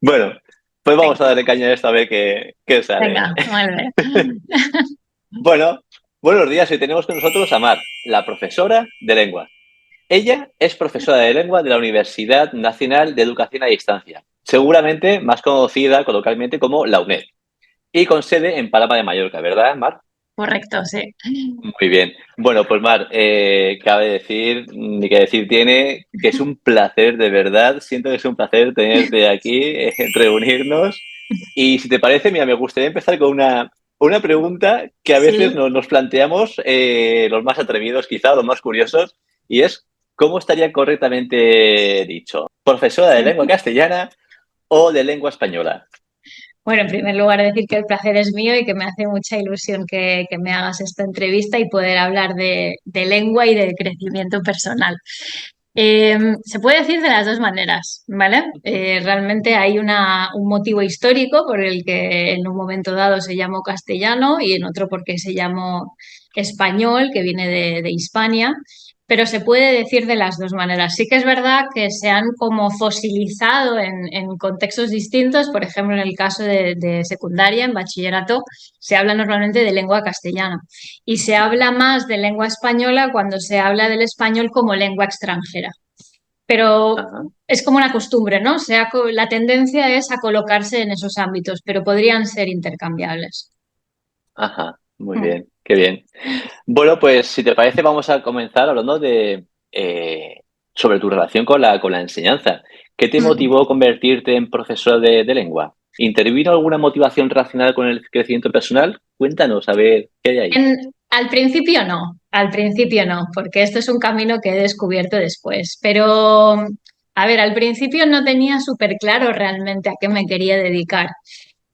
Bueno, pues vamos Venga, a darle caña a esto a ver qué sale. venga, molt bé. Bueno, buenos días. Hoy tenemos con nosotros a Mar, la profesora de lengua. Ella es profesora de lengua de la Universidad Nacional de Educación a Distancia, seguramente más conocida coloquialmente como la UNED, y con sede en Palma de Mallorca, ¿verdad, Mar? Correcto, sí. Muy bien. Bueno, pues Mar, cabe decir, ni que decir tiene, que es un placer, de verdad. Siento que es un placer tenerte aquí, reunirnos. Y si te parece, mira, me gustaría empezar con una pregunta que a veces Sí. nos planteamos los más atrevidos, quizá, los más curiosos, y es, ¿cómo estaría correctamente dicho? ¿Profesora de lengua castellana o de lengua española? Bueno, en primer lugar decir que el placer es mío y que me hace mucha ilusión que me hagas esta entrevista y poder hablar de lengua y de crecimiento personal. Se puede decir de las dos maneras, ¿vale? Realmente hay un motivo histórico por el que en un momento dado se llamó castellano y en otro porque se llamó español, que viene de Hispania, pero se puede decir de las dos maneras. Sí que es verdad que se han como fosilizado en contextos distintos, por ejemplo, en el caso de secundaria, en bachillerato, se habla normalmente de lengua castellana y se habla más de lengua española cuando se habla del español como lengua extranjera. Pero Ajá, es como una costumbre, ¿no? O sea, la tendencia es a colocarse en esos ámbitos, pero podrían ser intercambiables. ajá, muy Mm. bien, qué bien. Bueno, pues si te parece, vamos a comenzar hablando sobre tu relación con la enseñanza. ¿Qué te Mm. motivó a convertirte en profesora de lengua? ¿Intervino alguna motivación relacionada con el crecimiento personal? Cuéntanos, a ver, ¿qué hay ahí? Al principio no, porque esto es un camino que he descubierto después. Pero, a ver, al principio no tenía súper claro realmente a qué me quería dedicar.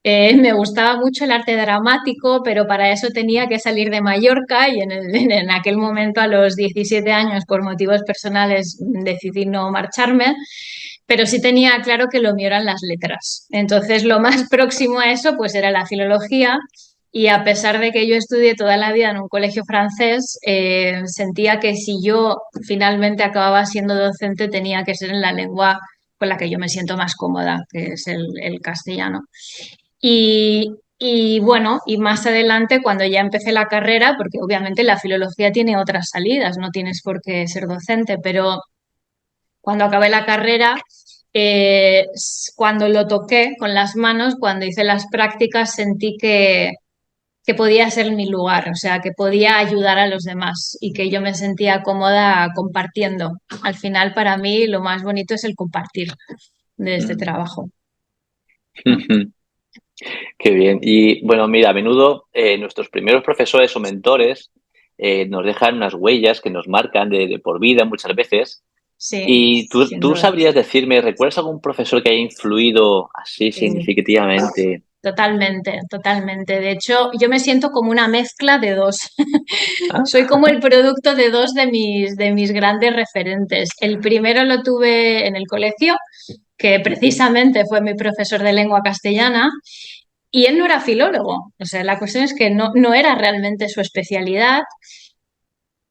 Me gustaba mucho el arte dramático, pero para eso tenía que salir de Mallorca y en aquel momento, a los 17 años, por motivos personales, decidí no marcharme, pero sí tenía claro que lo mío eran las letras. Entonces, lo más próximo a eso, pues era la filología. Y a pesar de que yo estudié toda la vida en un colegio francés, sentía que si yo finalmente acababa siendo docente tenía que ser en la lengua con la que yo me siento más cómoda, que es el castellano. Y bueno, y más adelante, cuando ya empecé la carrera, porque obviamente la filología tiene otras salidas, no tienes por qué ser docente, pero cuando acabé la carrera, cuando lo toqué con las manos, cuando hice las prácticas, sentí que podía ser mi lugar, o sea, que podía ayudar a los demás y que yo me sentía cómoda compartiendo. Al final, para mí, lo más bonito es el compartir de este Mm. trabajo. Mm. Qué bien. Y bueno, mira, a menudo nuestros primeros profesores o mentores nos dejan unas huellas que nos marcan de por vida muchas veces. Sí, Y sin tú duda. sabrías decirme, ¿recuerdas algún profesor que haya influido así Sí. significativamente? Totalmente, totalmente. De hecho, yo me siento como una mezcla de dos. Soy Ah, como el producto de dos de mis grandes referentes. El primero lo tuve en el colegio, que precisamente fue mi profesor de lengua castellana, y él no era filólogo. O sea, la cuestión es que no era realmente su especialidad,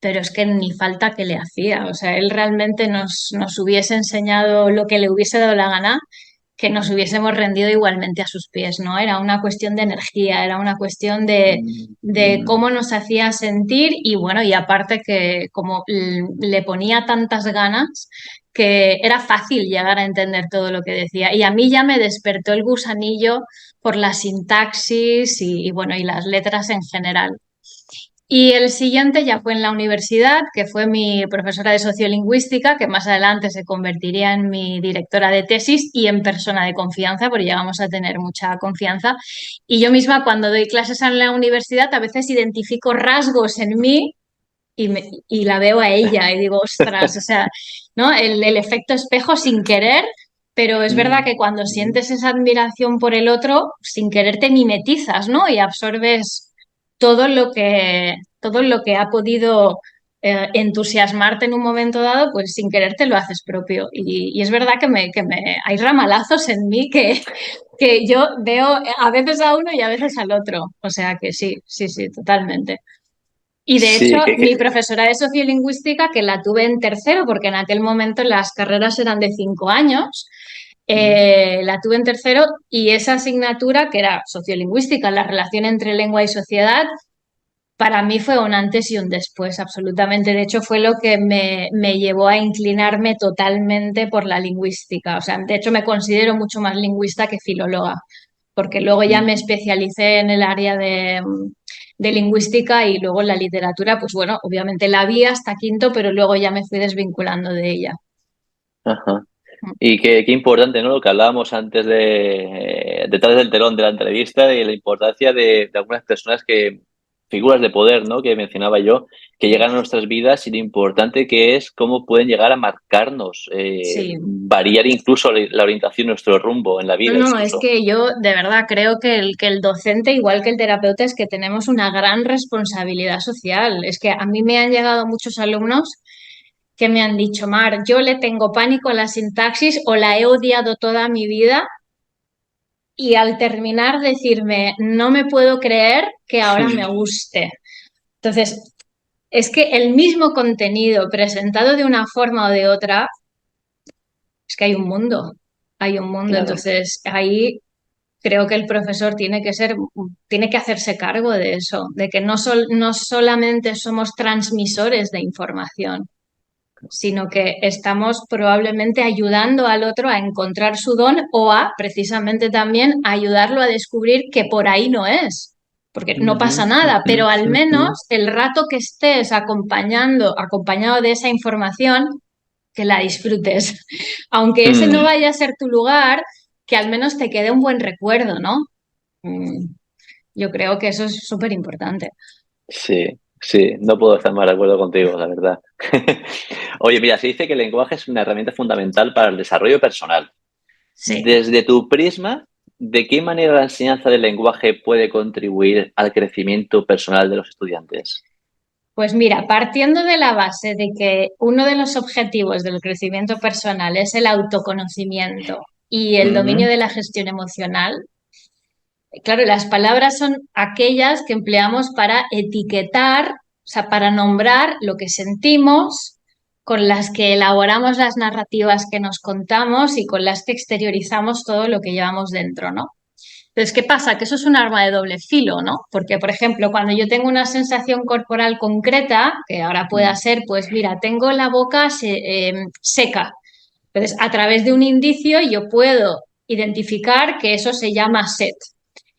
pero es que ni falta que le hacía. O sea, él realmente nos hubiese enseñado lo que le hubiese dado la gana, que nos hubiésemos rendido igualmente a sus pies, ¿no? Era una cuestión de energía, era una cuestión de mm, cómo nos hacía sentir y bueno, y aparte que como le ponía tantas ganas que era fácil llegar a entender todo lo que decía. Y a mí ya me despertó el gusanillo por la sintaxis y bueno, y las letras en general. Y el siguiente ya fue en la universidad, que fue mi profesora de sociolingüística, que más adelante se convertiría en mi directora de tesis y en persona de confianza, porque llegamos a tener mucha confianza. Y yo misma cuando doy clases en la universidad a veces identifico rasgos en mí y la veo a ella y digo, ostras, o sea, ¿no? El efecto espejo sin querer. Pero es verdad que cuando mm, sientes esa admiración por el otro, sin querer te mimetizas, ¿no? Y absorbes todo lo que ha podido entusiasmarte en un momento dado, pues sin querer te lo haces propio. Y es verdad hay ramalazos en mí que yo veo a veces a uno y a veces al otro. O sea que sí, sí, sí, totalmente. Y de hecho, sí, mi profesora de sociolingüística, que la tuve en tercero, porque en aquel momento las carreras eran de 5 años, La tuve en tercero y esa asignatura, que era sociolingüística, la relación entre lengua y sociedad, para mí fue un antes y un después, absolutamente. De hecho, fue lo que me llevó a inclinarme totalmente por la lingüística. O sea, de hecho, me considero mucho más lingüista que filóloga, porque luego ya me especialicé en el área de lingüística y luego en la literatura, pues bueno, obviamente la vi hasta quinto, pero luego ya me fui desvinculando de ella. Ajá. Y qué importante, ¿no? Lo que hablábamos antes detrás del telón de la entrevista y la importancia de algunas personas figuras de poder, ¿no? Que mencionaba yo, que llegan a nuestras vidas y lo importante que es cómo pueden llegar a marcarnos, Sí. variar incluso la orientación, nuestro rumbo en la No, vida no, es incluso. que yo de verdad creo que el docente, igual que el terapeuta, es que tenemos una gran responsabilidad social. Es que a mí me han llegado muchos alumnos que me han dicho, Mar, yo le tengo pánico a la sintaxis o la he odiado toda mi vida y al terminar decirme, no me puedo creer que ahora me guste. Entonces, es que el mismo contenido presentado de una forma o de otra, es que hay un mundo. Claro. Entonces, ahí creo que el profesor tiene que hacerse cargo de eso, de que no solamente somos transmisores de información, sino que estamos probablemente ayudando al otro a encontrar su don o a precisamente también ayudarlo a descubrir que por ahí no es. Porque no Ujú, pasa nada, ujú, pero al ujú. menos el rato que estés acompañado de esa información, que la disfrutes. Aunque ese no Mm, vaya a ser tu lugar, que al menos te quede un buen recuerdo, ¿no? Mm, Yo creo que eso es súper importante. sí, sí, no puedo estar más de acuerdo contigo, la verdad. Oye, mira, se dice que el lenguaje es una herramienta fundamental para el desarrollo personal. Sí. Desde tu prisma, ¿de qué manera la enseñanza del lenguaje puede contribuir al crecimiento personal de los estudiantes? Pues mira, partiendo de la base de que uno de los objetivos del crecimiento personal es el autoconocimiento y el dominio Ujú, de la gestión emocional, claro, las palabras son aquellas que empleamos para etiquetar, o sea, para nombrar lo que sentimos, con las que elaboramos las narrativas que nos contamos y con las que exteriorizamos todo lo que llevamos dentro, ¿no? Entonces, ¿qué pasa? Que eso es un arma de doble filo, ¿no? Porque, por ejemplo, cuando yo tengo una sensación corporal concreta, que ahora pueda mm, ser, pues mira, tengo la boca seca. Entonces, a través de un indicio yo puedo identificar que eso se llama sed.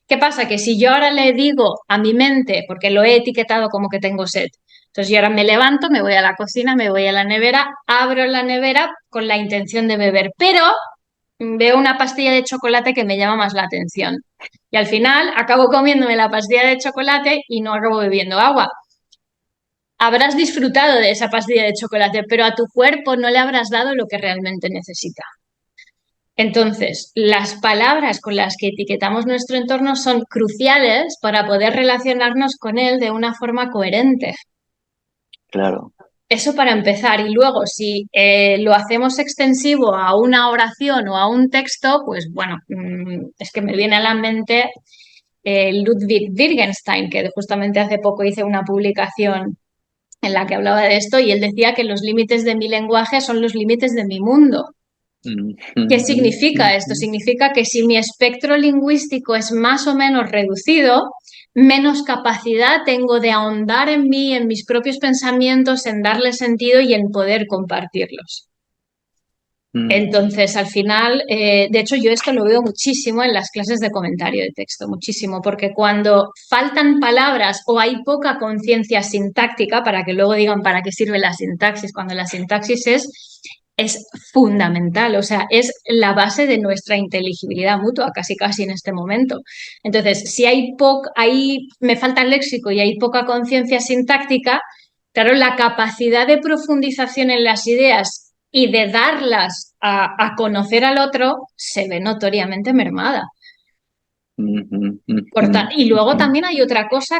¿Qué pasa? Que si yo ahora le digo a mi mente, porque lo he etiquetado como que tengo sed, entonces yo ahora me levanto, me voy a la cocina, me voy a la nevera, abro la nevera con la intención de beber, pero veo una pastilla de chocolate que me llama más la atención. Y al final acabo comiéndome la pastilla de chocolate y no acabo bebiendo agua. Habrás disfrutado de esa pastilla de chocolate, pero a tu cuerpo no le habrás dado lo que realmente necesita. Entonces, las palabras con las que etiquetamos nuestro entorno son cruciales para poder relacionarnos con él de una forma coherente. claro. Eso para empezar. Y luego, si lo hacemos extensivo a una oración o a un texto, pues bueno, es que me viene a la mente Ludwig Wittgenstein, que justamente hace poco hice una publicación en la que hablaba de esto y él decía que los límites de mi lenguaje son los límites de mi mundo. Mm, ¿Qué ujú, significa esto? ujú. Significa que si mi espectro lingüístico es más o menos reducido, menos capacidad tengo de ahondar en mí, en mis propios pensamientos, en darle sentido y en poder compartirlos. Mm, Entonces, al final, de hecho, yo esto lo veo muchísimo en las clases de comentario de texto, muchísimo, porque cuando faltan palabras o hay poca conciencia sintáctica, para que luego digan para qué sirve la sintaxis, cuando la sintaxis es fundamental, o sea, es la base de nuestra inteligibilidad mutua, casi casi en este momento. Entonces, si ahí me falta el léxico y hay poca conciencia sintáctica, claro, la capacidad de profundización en las ideas y de darlas a conocer al otro se ve notoriamente mermada. ujú, ujú, Y luego ujú. también hay otra cosa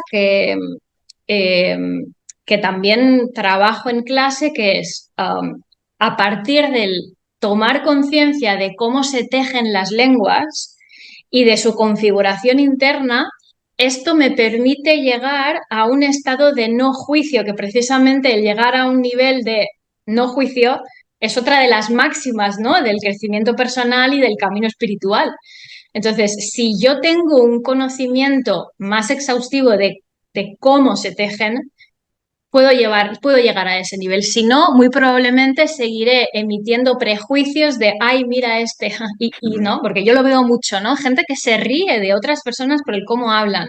eh, que también trabajo en clase, que es a partir del tomar conciencia de cómo se tejen las lenguas y de su configuración interna, esto me permite llegar a un estado de no juicio, que precisamente el llegar a un nivel de no juicio es otra de las máximas, ¿no? Del crecimiento personal y del camino espiritual. Entonces, si yo tengo un conocimiento más exhaustivo de cómo se tejen, puedo llegar a ese nivel. Si no, muy probablemente seguiré emitiendo prejuicios de, ay, mira este, y no, porque yo lo veo mucho, ¿no? Gente que se ríe de otras personas por el cómo hablan.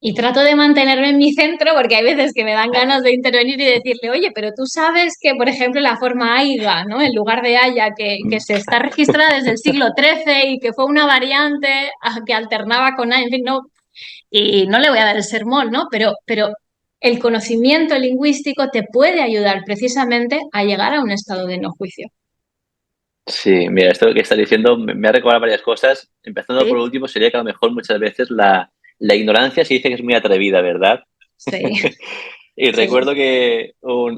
Y trato de mantenerme en mi centro porque hay veces que me dan ganas de intervenir y decirle, oye, pero tú sabes que, por ejemplo, la forma aiga, ¿no? En lugar de haya, que se está registrada desde el siglo XIII y que fue una variante que alternaba con a, en fin, no, y no le voy a dar el sermón, ¿no? Pero el conocimiento lingüístico te puede ayudar precisamente a llegar a un estado de no juicio. Sí, mira, esto que estás diciendo me ha recordado varias cosas. Empezando por Sí, último, sería que a lo mejor muchas veces la ignorancia se dice que es muy atrevida, ¿verdad? sí, Y sí. recuerdo que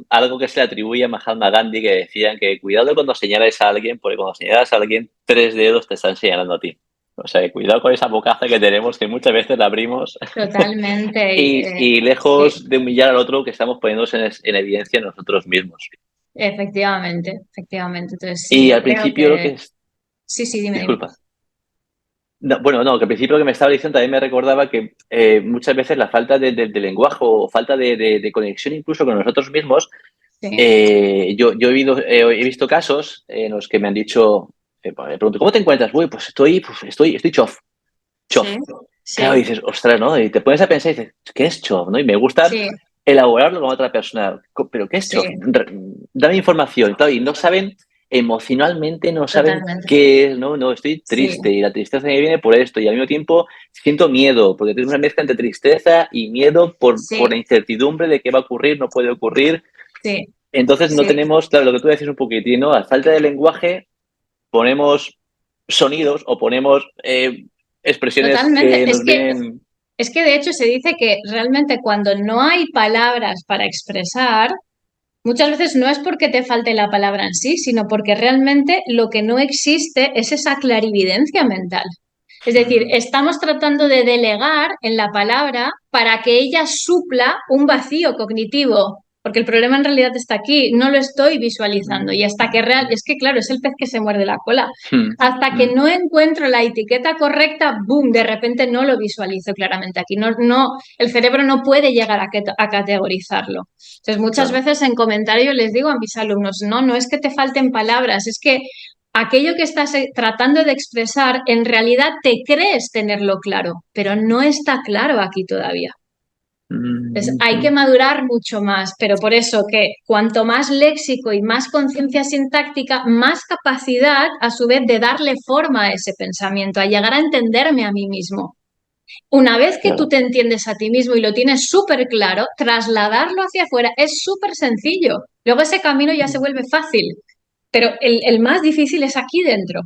algo que se le atribuye a Mahatma Gandhi que decían que cuidado cuando señales a alguien, porque cuando señalas a alguien, tres dedos te están señalando a ti. O sea, que cuidado con esa bocaza que tenemos, que muchas veces la abrimos Totalmente. y Sí, lejos de humillar al otro, que estamos poniéndonos en evidencia nosotros mismos. efectivamente, efectivamente. Entonces, sí, Y yo al creo principio lo que... que es... Sí, sí, dime, dime. Disculpa. No, bueno, no, que al principio lo que me estaba diciendo también me recordaba que muchas veces la falta de lenguaje o falta de conexión incluso con nosotros mismos. Sí, Yo he visto casos en los que me han dicho, me pregunto, ¿cómo te encuentras? Uy, pues estoy chof, chof. sí, Claro, sí, dices, ostras, ¿no? Y te pones a pensar y dices, ¿qué es chof? ¿No? Y me gusta sí, elaborarlo con otra persona. ¿Pero qué es chof? sí, Dame información. Y no saben, emocionalmente no saben totalmente. qué es, ¿no? No, estoy Sí, triste y la tristeza me viene por esto y al mismo tiempo siento miedo, porque tengo una mezcla entre tristeza y miedo por la sí, incertidumbre de qué va a ocurrir, no puede ocurrir. sí, Entonces no sí, tenemos, claro, lo que tú decís un poquitín, ¿no? A falta de lenguaje ponemos sonidos o ponemos expresiones totalmente. que nos vienen... Es que de hecho se dice que realmente cuando no hay palabras para expresar, muchas veces no es porque te falte la palabra en sí, sino porque realmente lo que no existe es esa clarividencia mental. Es decir, estamos tratando de delegar en la palabra para que ella supla un vacío cognitivo, porque el problema en realidad está aquí, no lo estoy visualizando y hasta que es que claro, es el pez que se muerde la cola. Hasta que no encuentro la etiqueta correcta, boom, de repente no lo visualizo claramente aquí. No, no, el cerebro no puede llegar a categorizarlo. Entonces, muchas Claro. veces en comentarios les digo a mis alumnos, no, no es que te falten palabras, es que aquello que estás tratando de expresar, en realidad te crees tenerlo claro, pero no está claro aquí todavía. Entonces, hay que madurar mucho más, pero por eso que cuanto más léxico y más conciencia sintáctica, más capacidad a su vez de darle forma a ese pensamiento, a llegar a entenderme a mí mismo. Una vez que tú Claro. te entiendes a ti mismo y lo tienes súper claro, trasladarlo hacia afuera es súper sencillo. Luego ese camino ya se vuelve fácil, pero el más difícil es aquí dentro.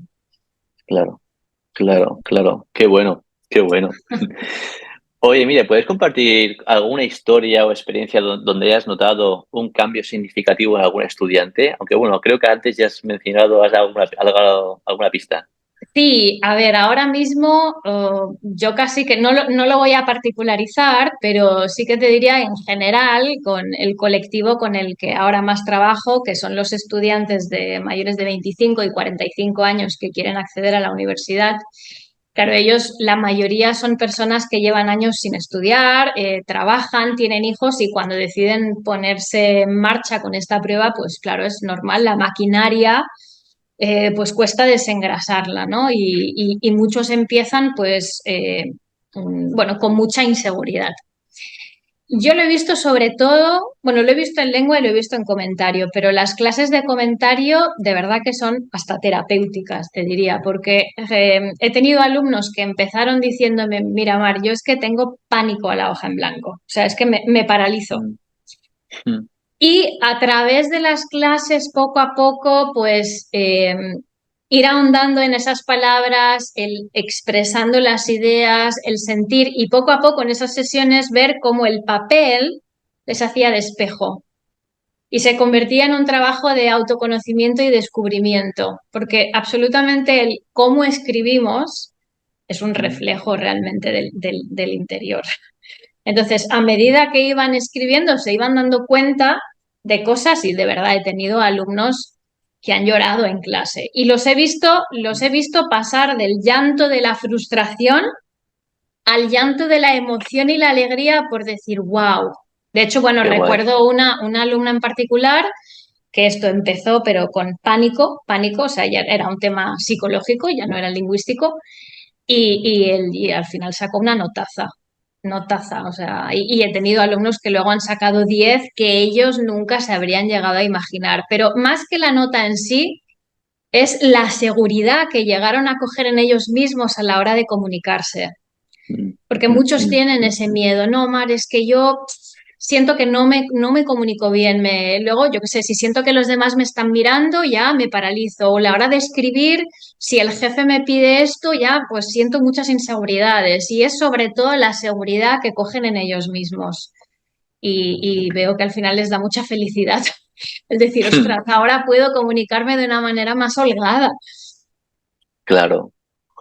Claro, claro, claro. Qué bueno, qué bueno. Oye, mire, ¿puedes compartir alguna historia o experiencia donde hayas notado un cambio significativo en algún estudiante? Aunque bueno, creo que antes ya has mencionado, has dado alguna pista. Sí, a ver, ahora mismo yo casi que no lo voy a particularizar, pero sí que te diría en general con el colectivo con el que ahora más trabajo, que son los estudiantes de mayores de 25 y 45 años que quieren acceder a la universidad. Claro, ellos, la mayoría son personas que llevan años sin estudiar, trabajan, tienen hijos y cuando deciden ponerse en marcha con esta prueba, pues claro, es normal, la maquinaria pues cuesta desengrasarla, ¿no? Y muchos empiezan pues, bueno, con mucha inseguridad. Yo lo he visto sobre todo, bueno, lo he visto en lengua y lo he visto en comentario, pero las clases de comentario de verdad que son hasta terapéuticas, te diría, porque he tenido alumnos que empezaron diciéndome, mira, Mar, yo es que tengo pánico a la hoja en blanco, o sea, es que me paralizo. Mm, mm, Y a través de las clases, poco a poco, pues ir ahondando en esas palabras, el expresando las ideas, el sentir y poco a poco en esas sesiones ver cómo el papel les hacía de espejo y se convertía en un trabajo de autoconocimiento y descubrimiento, porque absolutamente el cómo escribimos es un mm, reflejo realmente del interior. Entonces, a medida que iban escribiendo, se iban dando cuenta de cosas y de verdad he tenido alumnos que han llorado en clase y los he visto pasar del llanto de la frustración al llanto de la emoción y la alegría por decir, wow. De hecho, bueno, Qué guay. recuerdo una alumna en particular que esto empezó, pero con pánico, o sea, ya era un tema psicológico, ya no era lingüístico, y al final sacó una notaza, o sea, y he tenido alumnos que luego han sacado 10 que ellos nunca se habrían llegado a imaginar, pero más que la nota en sí, es la seguridad que llegaron a coger en ellos mismos a la hora de comunicarse. Mm, Porque mm, muchos mm, tienen ese miedo, no, Mar, es que yo siento que no me comunico bien, luego, yo qué sé, si siento que los demás me están mirando, ya me paralizo, o a la hora de escribir, si el jefe me pide esto, ya pues siento muchas inseguridades, y es sobre todo la seguridad que cogen en ellos mismos. Y veo que al final les da mucha felicidad. Es decir, mm. ostras, ahora puedo comunicarme de una manera más holgada. Claro.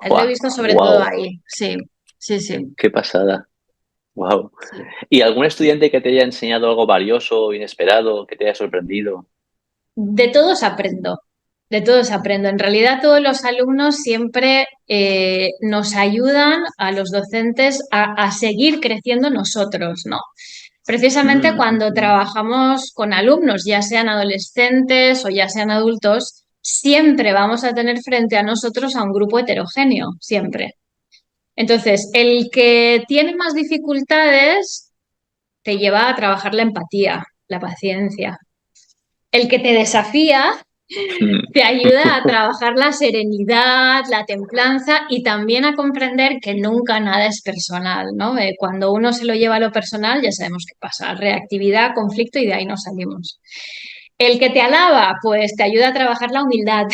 Lo he visto sobre todo Wow, ahí, sí, sí, sí. qué pasada. Wow. Sí. ¿Y algún estudiante que te haya enseñado algo valioso, inesperado, que te haya sorprendido? De todos aprendo, de todos aprendo. En realidad todos los alumnos siempre nos ayudan a los docentes a seguir creciendo nosotros, ¿no? Precisamente Mm, cuando mm, trabajamos con alumnos, ya sean adolescentes o ya sean adultos, siempre vamos a tener frente a nosotros a un grupo heterogéneo, siempre. Entonces, el que tiene más dificultades te lleva a trabajar la empatía, la paciencia. El que te desafía mm. te ayuda a trabajar la serenidad, la templanza y también a comprender que nunca nada es personal, ¿no? Cuando uno se lo lleva a lo personal, ya sabemos qué pasa, reactividad, conflicto y de ahí nos salimos. El que te alaba, pues te ayuda a trabajar la humildad.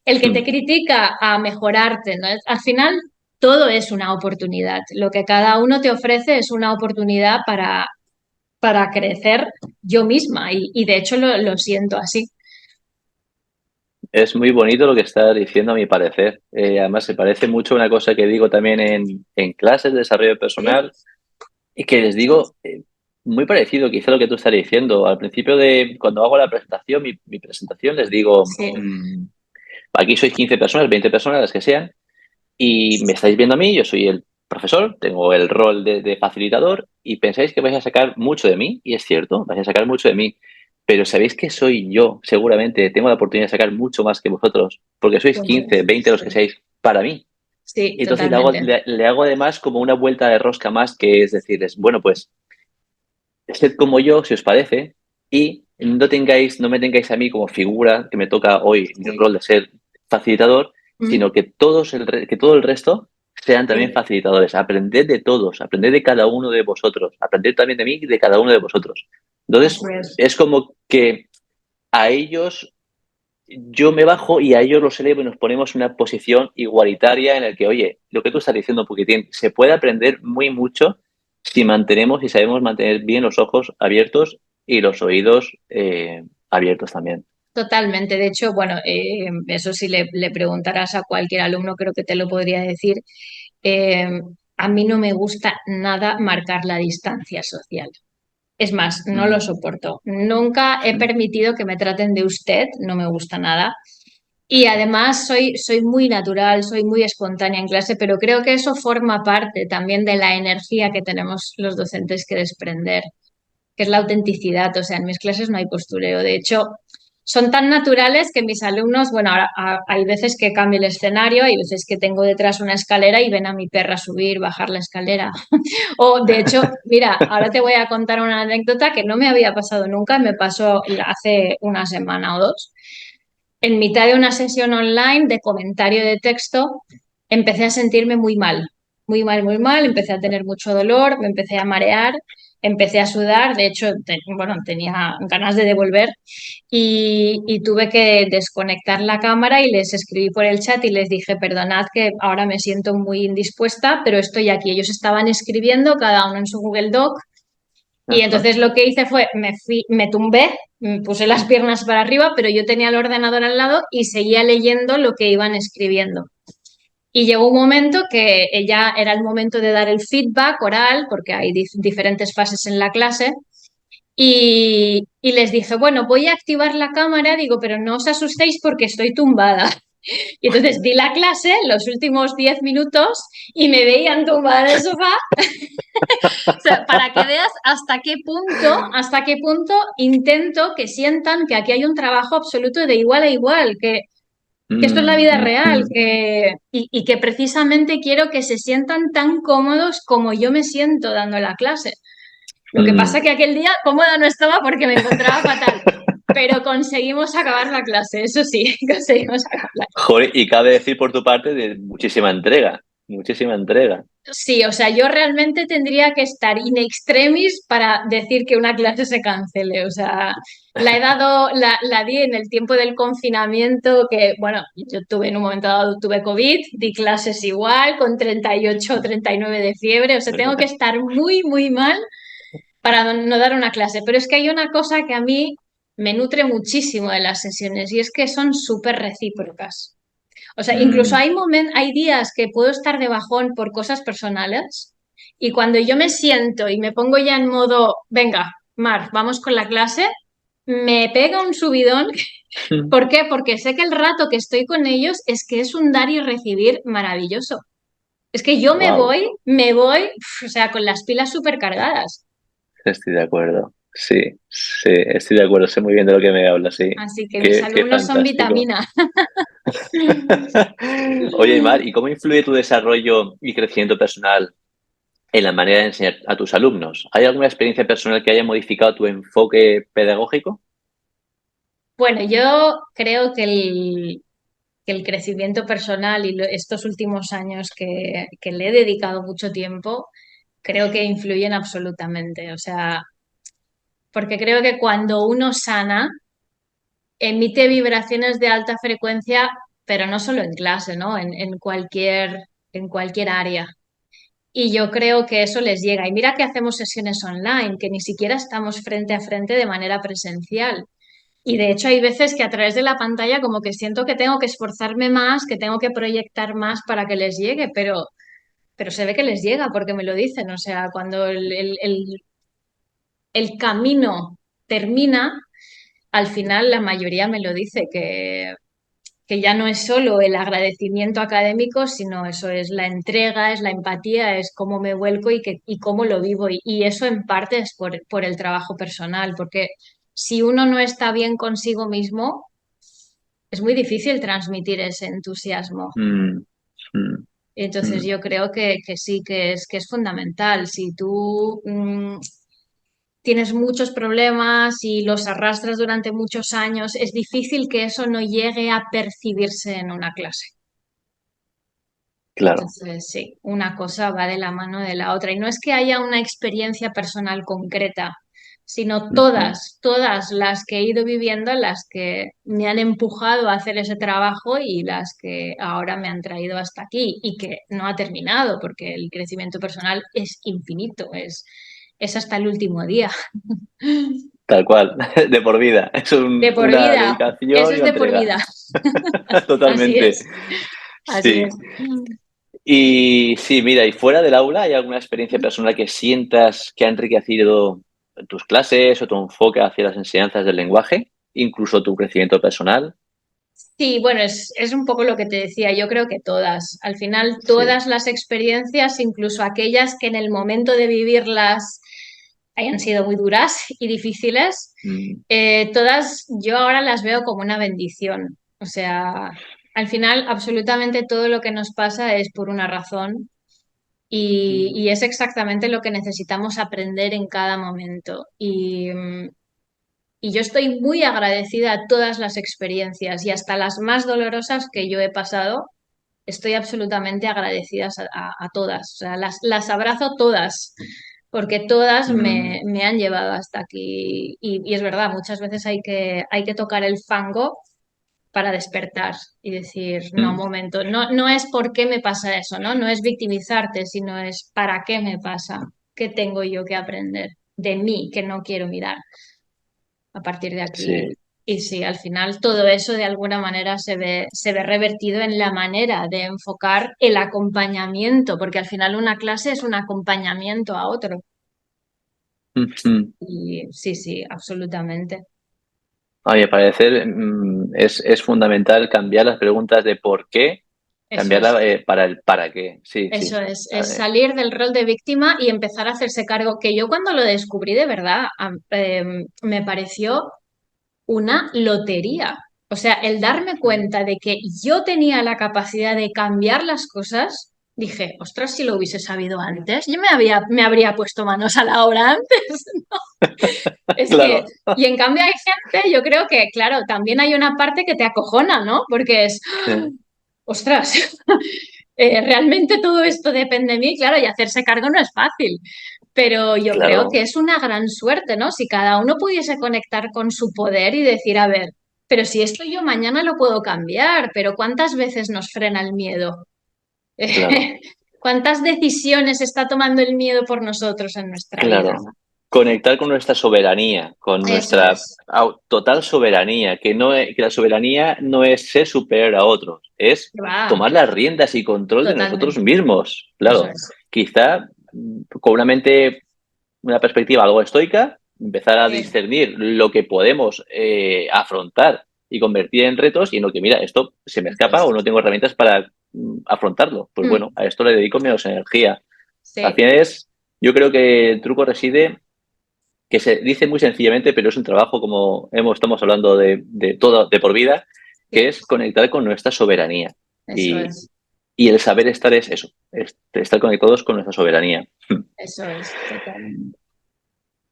El que te Mm. critica, a mejorarte, ¿no? Al final, todo es una oportunidad. Lo que cada uno te ofrece es una oportunidad para crecer yo misma y de hecho lo siento así. Es muy bonito lo que estás diciendo, a mi parecer. Además, se parece mucho a una cosa que digo también en clases de desarrollo ¿Sí? personal y que les digo muy parecido quizá a lo que tú estás diciendo. Al principio de cuando hago la presentación, mi presentación, les digo, Sí. aquí sois 15 personas, 20 personas, las que sean, y me estáis viendo a mí, yo soy el profesor, tengo el rol de facilitador y pensáis que vais a sacar mucho de mí, y es cierto, vais a sacar mucho de mí, pero sabéis que soy yo, seguramente tengo la oportunidad de sacar mucho más que vosotros, porque sois Pues 15 20 los que sí, seáis para mí. sí, Y entonces totalmente. le hago además como una vuelta de rosca más, que es decirles, bueno, pues sed como yo, si os parece, y no me tengáis a mí como figura que me toca hoy mi Sí. rol de ser facilitador, Mm, sino que que todo el resto sean también sí, facilitadores. Aprended de todos, aprended de cada uno de vosotros, aprended también de mí y de cada uno de vosotros. así Entonces, es. es como que a ellos yo me bajo y a ellos los elevo y nos ponemos en una posición igualitaria en la que, oye, lo que tú estás diciendo, Puquitín, se puede aprender muy mucho si mantenemos y sabemos mantener bien los ojos abiertos y los oídos abiertos también. Totalmente. De hecho, bueno, eso si le preguntarás a cualquier alumno, creo que te lo podría decir. Eh, a mí no me gusta nada marcar la distancia social. Es más, no lo Mm, soporto. Nunca he mm, permitido que me traten de usted, no me gusta nada. Y además soy muy natural, soy muy espontánea en clase, pero creo que eso forma parte también de la energía que tenemos los docentes que desprender, que es la autenticidad. O sea, en mis clases no hay postureo. De hecho, son tan naturales que mis alumnos, bueno, ahora hay veces que cambio el escenario, hay veces que tengo detrás una escalera y ven a mi perra subir, bajar la escalera. O de hecho, mira, ahora te voy a contar una anécdota que no me había pasado nunca, me pasó hace una semana o dos. En mitad de una sesión online de comentario de texto, empecé a sentirme muy mal, muy mal, muy mal, empecé a tener mucho dolor, me empecé a marear, empecé a sudar, de hecho, bueno, tenía ganas de devolver y tuve que desconectar la cámara y les escribí por el chat y les dije, perdonad que ahora me siento muy indispuesta, pero estoy aquí. Ellos estaban escribiendo, cada uno en su Google Doc, y ajá. entonces lo que hice fue, me tumbé, me puse las piernas para arriba, pero yo tenía el ordenador al lado y seguía leyendo lo que iban escribiendo. Y llegó un momento que ya era el momento de dar el feedback oral, porque hay diferentes fases en la clase, Y les dije, bueno, voy a activar la cámara, digo, pero no os asustéis porque estoy tumbada. Y entonces di la clase los últimos 10 minutos y me veían tumbada en el sofá. O sea, para que veas hasta qué punto intento que sientan que aquí hay un trabajo absoluto de igual a igual, que esto es la vida real, y que precisamente quiero que se sientan tan cómodos como yo me siento dando la clase. Lo que pasa que aquel día cómoda no estaba porque me encontraba fatal, pero conseguimos acabar la clase, eso sí, conseguimos acabarla. Joder, y cabe decir por tu parte de muchísima entrega, muchísima entrega. Sí, o sea, yo realmente tendría que estar in extremis para decir que una clase se cancele. O sea, la he dado, la di en el tiempo del confinamiento, que, bueno, yo tuve en un momento dado, tuve COVID, di clases igual, con 38 o 39 de fiebre. O sea, tengo que estar muy, muy mal para no dar una clase. Pero es que hay una cosa que a mí me nutre muchísimo de las sesiones y es que son súper recíprocas. O sea, incluso Mm, hay días que puedo estar de bajón por cosas personales y cuando yo me siento y me pongo ya en modo, venga, Mar, vamos con la clase, me pega un subidón. ¿Por qué? Porque sé que el rato que estoy con ellos es que es un dar y recibir maravilloso. Es que yo wow, me voy, o sea, con las pilas súper cargadas. estoy de acuerdo. Sí, sí, estoy de acuerdo. Sé muy bien de lo que me hablas, sí. Así que mis Qué alumnos son fantástico. vitamina. Oye, Mar, ¿y cómo influye tu desarrollo y crecimiento personal en la manera de enseñar a tus alumnos? ¿Hay alguna experiencia personal que haya modificado tu enfoque pedagógico? Bueno, yo creo que el crecimiento personal y estos últimos años que le he dedicado mucho tiempo, creo que influyen absolutamente. O sea, porque creo que cuando uno sana, emite vibraciones de alta frecuencia, pero no solo en clase, ¿no? En cualquier área. Y yo creo que eso les llega. Y mira que hacemos sesiones online, que ni siquiera estamos frente a frente de manera presencial. Y de hecho hay veces que a través de la pantalla como que siento que tengo que esforzarme más, que tengo que proyectar más para que les llegue, pero se ve que les llega porque me lo dicen. O sea, cuando el camino termina, al final la mayoría me lo dice, que ya no es solo el agradecimiento académico, sino eso es la entrega, es la empatía, es cómo me vuelco y cómo lo vivo. Y eso en parte es por el trabajo personal, porque si uno no está bien consigo mismo, es muy difícil transmitir ese entusiasmo. Mm, mm, Entonces mm. yo creo que sí, que es fundamental. Si tú tienes muchos problemas y los arrastras durante muchos años, es difícil que eso no llegue a percibirse en una clase. Claro. Entonces, sí, una cosa va de la mano de la otra. Y no es que haya una experiencia personal concreta, sino Ujú. todas las que he ido viviendo, las que me han empujado a hacer ese trabajo y las que ahora me han traído hasta aquí y que no ha terminado, porque el crecimiento personal es infinito, es hasta el último día. Tal cual, de por vida. Es De por una vida, eso dedicación y es una de por entrega. vida. Así Totalmente. es, así Sí. es. Y sí, mira, y fuera del aula, ¿hay alguna experiencia personal que sientas que ha enriquecido tus clases o tu enfoque hacia las enseñanzas del lenguaje, incluso tu crecimiento personal? Sí, bueno, es un poco lo que te decía, yo creo que todas, al final Sí. todas las experiencias, incluso aquellas que en el momento de vivirlas hayan sido muy duras y difíciles, Mm, todas yo ahora las veo como una bendición. O sea, al final absolutamente todo lo que nos pasa es por una razón y es exactamente lo que necesitamos aprender en cada momento. Y yo estoy muy agradecida a todas las experiencias y hasta las más dolorosas que yo he pasado. Estoy absolutamente agradecida a todas. O sea, las abrazo todas, porque todas mm, me han llevado hasta aquí. Y es verdad, muchas veces hay que tocar el fango para despertar y decir, no, un mm, momento, no es por qué me pasa eso, ¿no? No es victimizarte, sino es para qué me pasa, qué tengo yo que aprender de mí que no quiero mirar a partir de aquí. sí. Y sí, al final todo eso de alguna manera se ve revertido en la manera de enfocar el acompañamiento, porque al final una clase es un acompañamiento a otro. Ujú. Y sí, sí, absolutamente. A mi parecer, es fundamental cambiar las preguntas de por qué, Eso es. cambiarla para el para qué. Sí, Eso sí. es salir del rol de víctima y empezar a hacerse cargo, que yo cuando lo descubrí de verdad, me pareció una lotería. O sea, el darme cuenta de que yo tenía la capacidad de cambiar las cosas, dije, ostras, si lo hubiese sabido antes, yo me habría puesto manos a la obra antes. Es que, Claro. y en cambio hay gente, yo creo que, claro, también hay una parte que te acojona, ¿no? Porque es, Sí, ostras, realmente todo esto depende de mí, claro, y hacerse cargo no es fácil. Pero yo creo que claro, es una gran suerte, ¿no? Si cada uno pudiese conectar con su poder y decir, a ver, pero si esto yo mañana lo puedo cambiar, pero ¿cuántas veces nos frena el miedo? claro, ¿Cuántas decisiones está tomando el miedo por nosotros en nuestra vida? claro. Conectar con nuestra soberanía, con Eso nuestra es. total soberanía, que la soberanía no es ser superior a otros, es Va, tomar las riendas y control de nosotros totalmente. mismos. Eso Claro, es. quizá con una mente, una perspectiva algo estoica, empezar a Sí, discernir lo que podemos afrontar y convertir en retos y en lo que, mira, esto se me eso escapa o es. no tengo herramientas para afrontarlo. Pues bueno, Mm, a esto le dedico menos energía. Al sí, final yo creo que el truco reside, que se dice muy sencillamente, pero es un trabajo como estamos hablando de todo, de por vida, que sí, es conectar con nuestra soberanía. eso Y, es. y el saber estar es eso, es estar conectados con nuestra soberanía. Eso es, totalmente.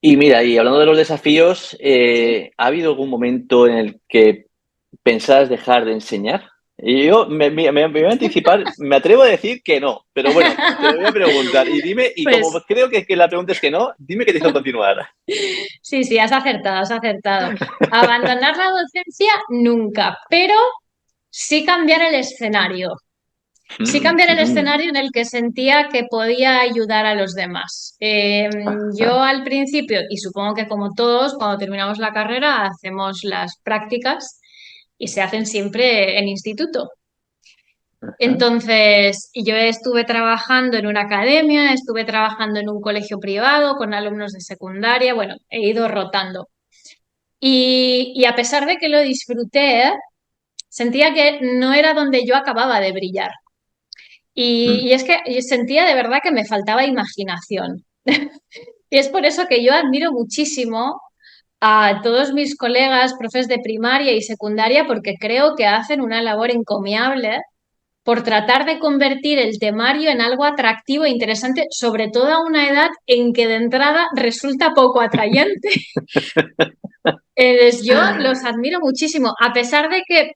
Y mira, y hablando de los desafíos, ¿ha habido algún momento en el que pensabas dejar de enseñar? Y yo me voy a anticipar, me atrevo a decir que no, pero bueno, te lo voy a preguntar y dime, y como Pues creo que la pregunta es que no, dime qué te hizo continuar. sí, sí, has acertado, has acertado. Abandonar la docencia nunca, pero sí cambiar el escenario. Sí Mm, cambiar el mm, escenario en el que sentía que podía ayudar a los demás. ajá, Yo al principio, y supongo que como todos, cuando terminamos la carrera, hacemos las prácticas y se hacen siempre en instituto. ajá, Entonces, yo estuve trabajando en una academia, estuve trabajando en un colegio privado con alumnos de secundaria, bueno, he ido rotando. Y a pesar de que lo disfruté, sentía que no era donde yo acababa de brillar. mm, Y es que yo sentía de verdad que me faltaba imaginación. Y es por eso que yo admiro muchísimo a todos mis colegas, profes de primaria y secundaria, porque creo que hacen una labor encomiable por tratar de convertir el temario en algo atractivo e interesante, sobre todo a una edad en que de entrada resulta poco atrayente. Yo los admiro muchísimo, a pesar de que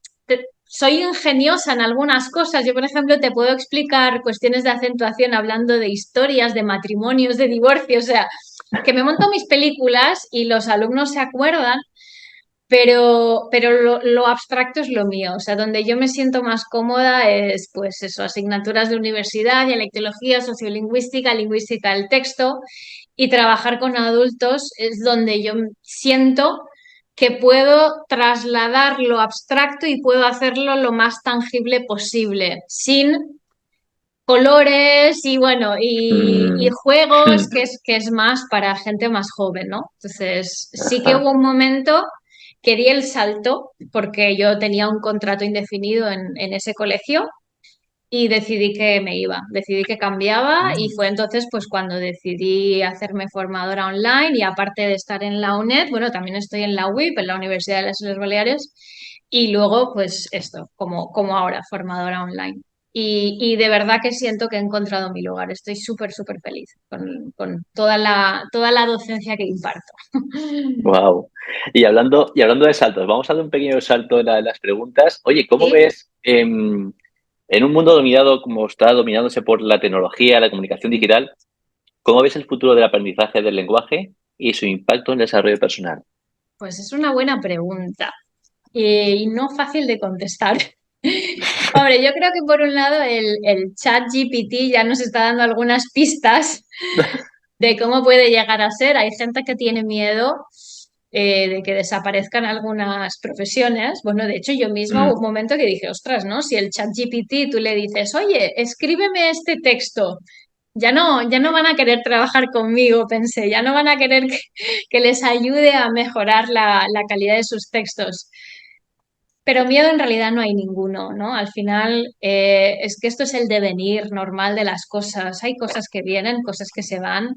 soy ingeniosa en algunas cosas. Yo, por ejemplo, te puedo explicar cuestiones de acentuación hablando de historias, de matrimonios, de divorcio, o sea, que me monto mis películas y los alumnos se acuerdan, pero lo abstracto es lo mío, o sea, donde yo me siento más cómoda es, pues eso, asignaturas de universidad, dialectología, sociolingüística, lingüística del texto, y trabajar con adultos es donde yo siento que puedo trasladar lo abstracto y puedo hacerlo lo más tangible posible, sin colores y bueno, y mm, juegos mm, que es más para gente más joven, ¿no? Entonces, sí que ajá, hubo un momento que di el salto porque yo tenía un contrato indefinido en ese colegio y decidí que me iba, decidí que cambiaba y fue entonces pues cuando decidí hacerme formadora online y aparte de estar en la UNED, bueno, también estoy en la UIP, en la Universidad de las Islas Baleares y luego pues esto, como ahora, formadora online. Y de verdad que siento que he encontrado mi lugar. Estoy súper, súper feliz con toda la docencia que imparto. wow. Y hablando de saltos, vamos a dar un pequeño salto en las preguntas. Oye, ¿cómo Sí, ves en un mundo dominado como está dominándose por la tecnología, la comunicación digital, cómo ves el futuro del aprendizaje del lenguaje y su impacto en el desarrollo personal? pues es una buena pregunta y no fácil de contestar. Hombre, yo creo que por un lado el chat GPT ya nos está dando algunas pistas de cómo puede llegar a ser. Hay gente que tiene miedo de que desaparezcan algunas profesiones. Bueno, de hecho, yo misma hubo Mm, un momento que dije, ostras, ¿no? Si el chat GPT tú le dices, oye, escríbeme este texto, ya no van a querer trabajar conmigo, pensé, ya no van a querer que les ayude a mejorar la calidad de sus textos. Pero miedo en realidad no hay ninguno, ¿no? Al final es que esto es el devenir normal de las cosas. Hay cosas que vienen, cosas que se van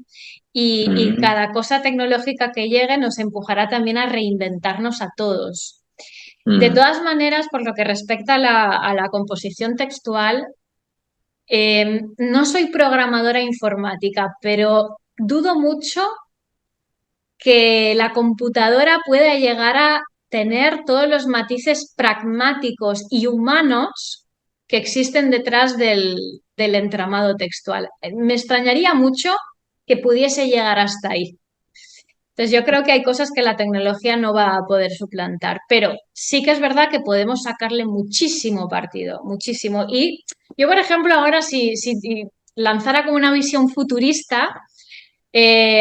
y Mm, cada cosa tecnológica que llegue nos empujará también a reinventarnos a todos. De mm, todas maneras, por lo que respecta a la composición textual, no soy programadora informática, pero dudo mucho que la computadora pueda llegar a tener todos los matices pragmáticos y humanos que existen detrás del entramado textual. Me extrañaría mucho que pudiese llegar hasta ahí. Entonces yo creo que hay cosas que la tecnología no va a poder suplantar, pero sí que es verdad que podemos sacarle muchísimo partido, muchísimo. Y yo, por ejemplo, ahora si lanzara como una visión futurista,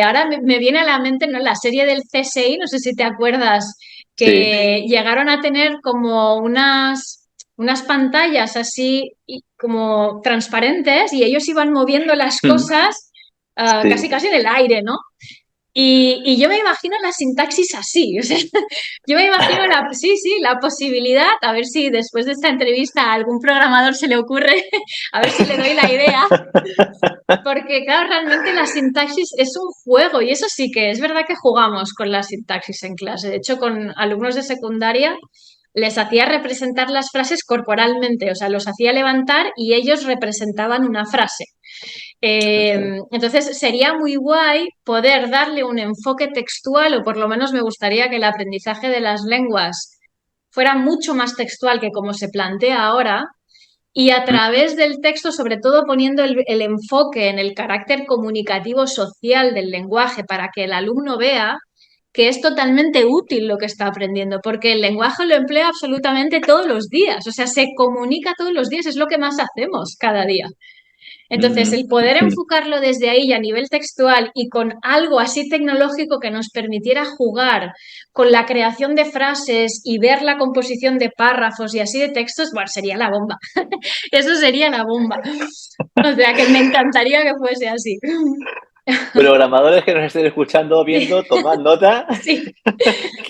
ahora me viene a la mente, ¿no? La serie del CSI, no sé si te acuerdas, sí. que llegaron a tener como unas pantallas así como transparentes y ellos iban moviendo las Mm, cosas casi sí. casi en el aire, ¿no? Y yo me imagino la sintaxis así, o sea, yo me imagino sí, sí, la posibilidad, a ver si después de esta entrevista a algún programador se le ocurre, a ver si le doy la idea, porque claro, realmente la sintaxis es un juego y eso sí que es verdad que jugamos con la sintaxis en clase. De hecho, con alumnos de secundaria les hacía representar las frases corporalmente, o sea, los hacía levantar y ellos representaban una frase. Entonces sería muy guay poder darle un enfoque textual, o por lo menos me gustaría que el aprendizaje de las lenguas fuera mucho más textual que como se plantea ahora, y a través del texto, sobre todo poniendo el enfoque en el carácter comunicativo social del lenguaje para que el alumno vea que es totalmente útil lo que está aprendiendo, porque el lenguaje lo emplea absolutamente todos los días, o sea, se comunica todos los días, es lo que más hacemos cada día. Entonces, Mm, el poder mm. enfocarlo desde ahí a nivel textual y con algo así tecnológico que nos permitiera jugar con la creación de frases y ver la composición de párrafos y así de textos, bueno, sería la bomba. Eso sería la bomba. O sea, que me encantaría que fuese así. Programadores que nos estén escuchando o viendo, tomad nota Sí,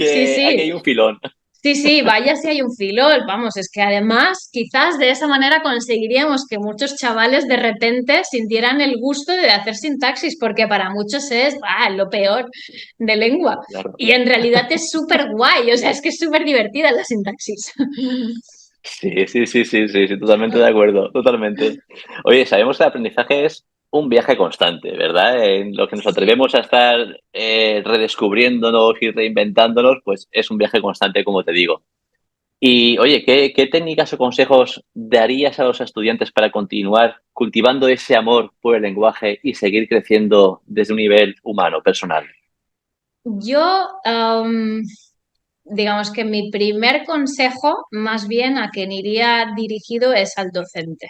sí, que aquí sí. hay un filón. Sí, sí, vaya si hay un filón, vamos, es que además quizás de esa manera conseguiríamos que muchos chavales de repente sintieran el gusto de hacer sintaxis, porque para muchos es lo peor de lengua. Claro. Y en realidad es súper guay, o sea, es que es súper divertida la sintaxis. Sí, sí, sí, sí, sí, sí, totalmente de acuerdo, totalmente. Oye, sabemos que el aprendizaje es un viaje constante, ¿verdad? En lo que nos Sí. atrevemos a estar redescubriéndonos y reinventándonos, pues es un viaje constante, como te digo. Y oye, ¿qué técnicas o consejos darías a los estudiantes para continuar cultivando ese amor por el lenguaje y seguir creciendo desde un nivel humano, personal? Yo, digamos que mi primer consejo, más bien a quien iría dirigido, es al docente,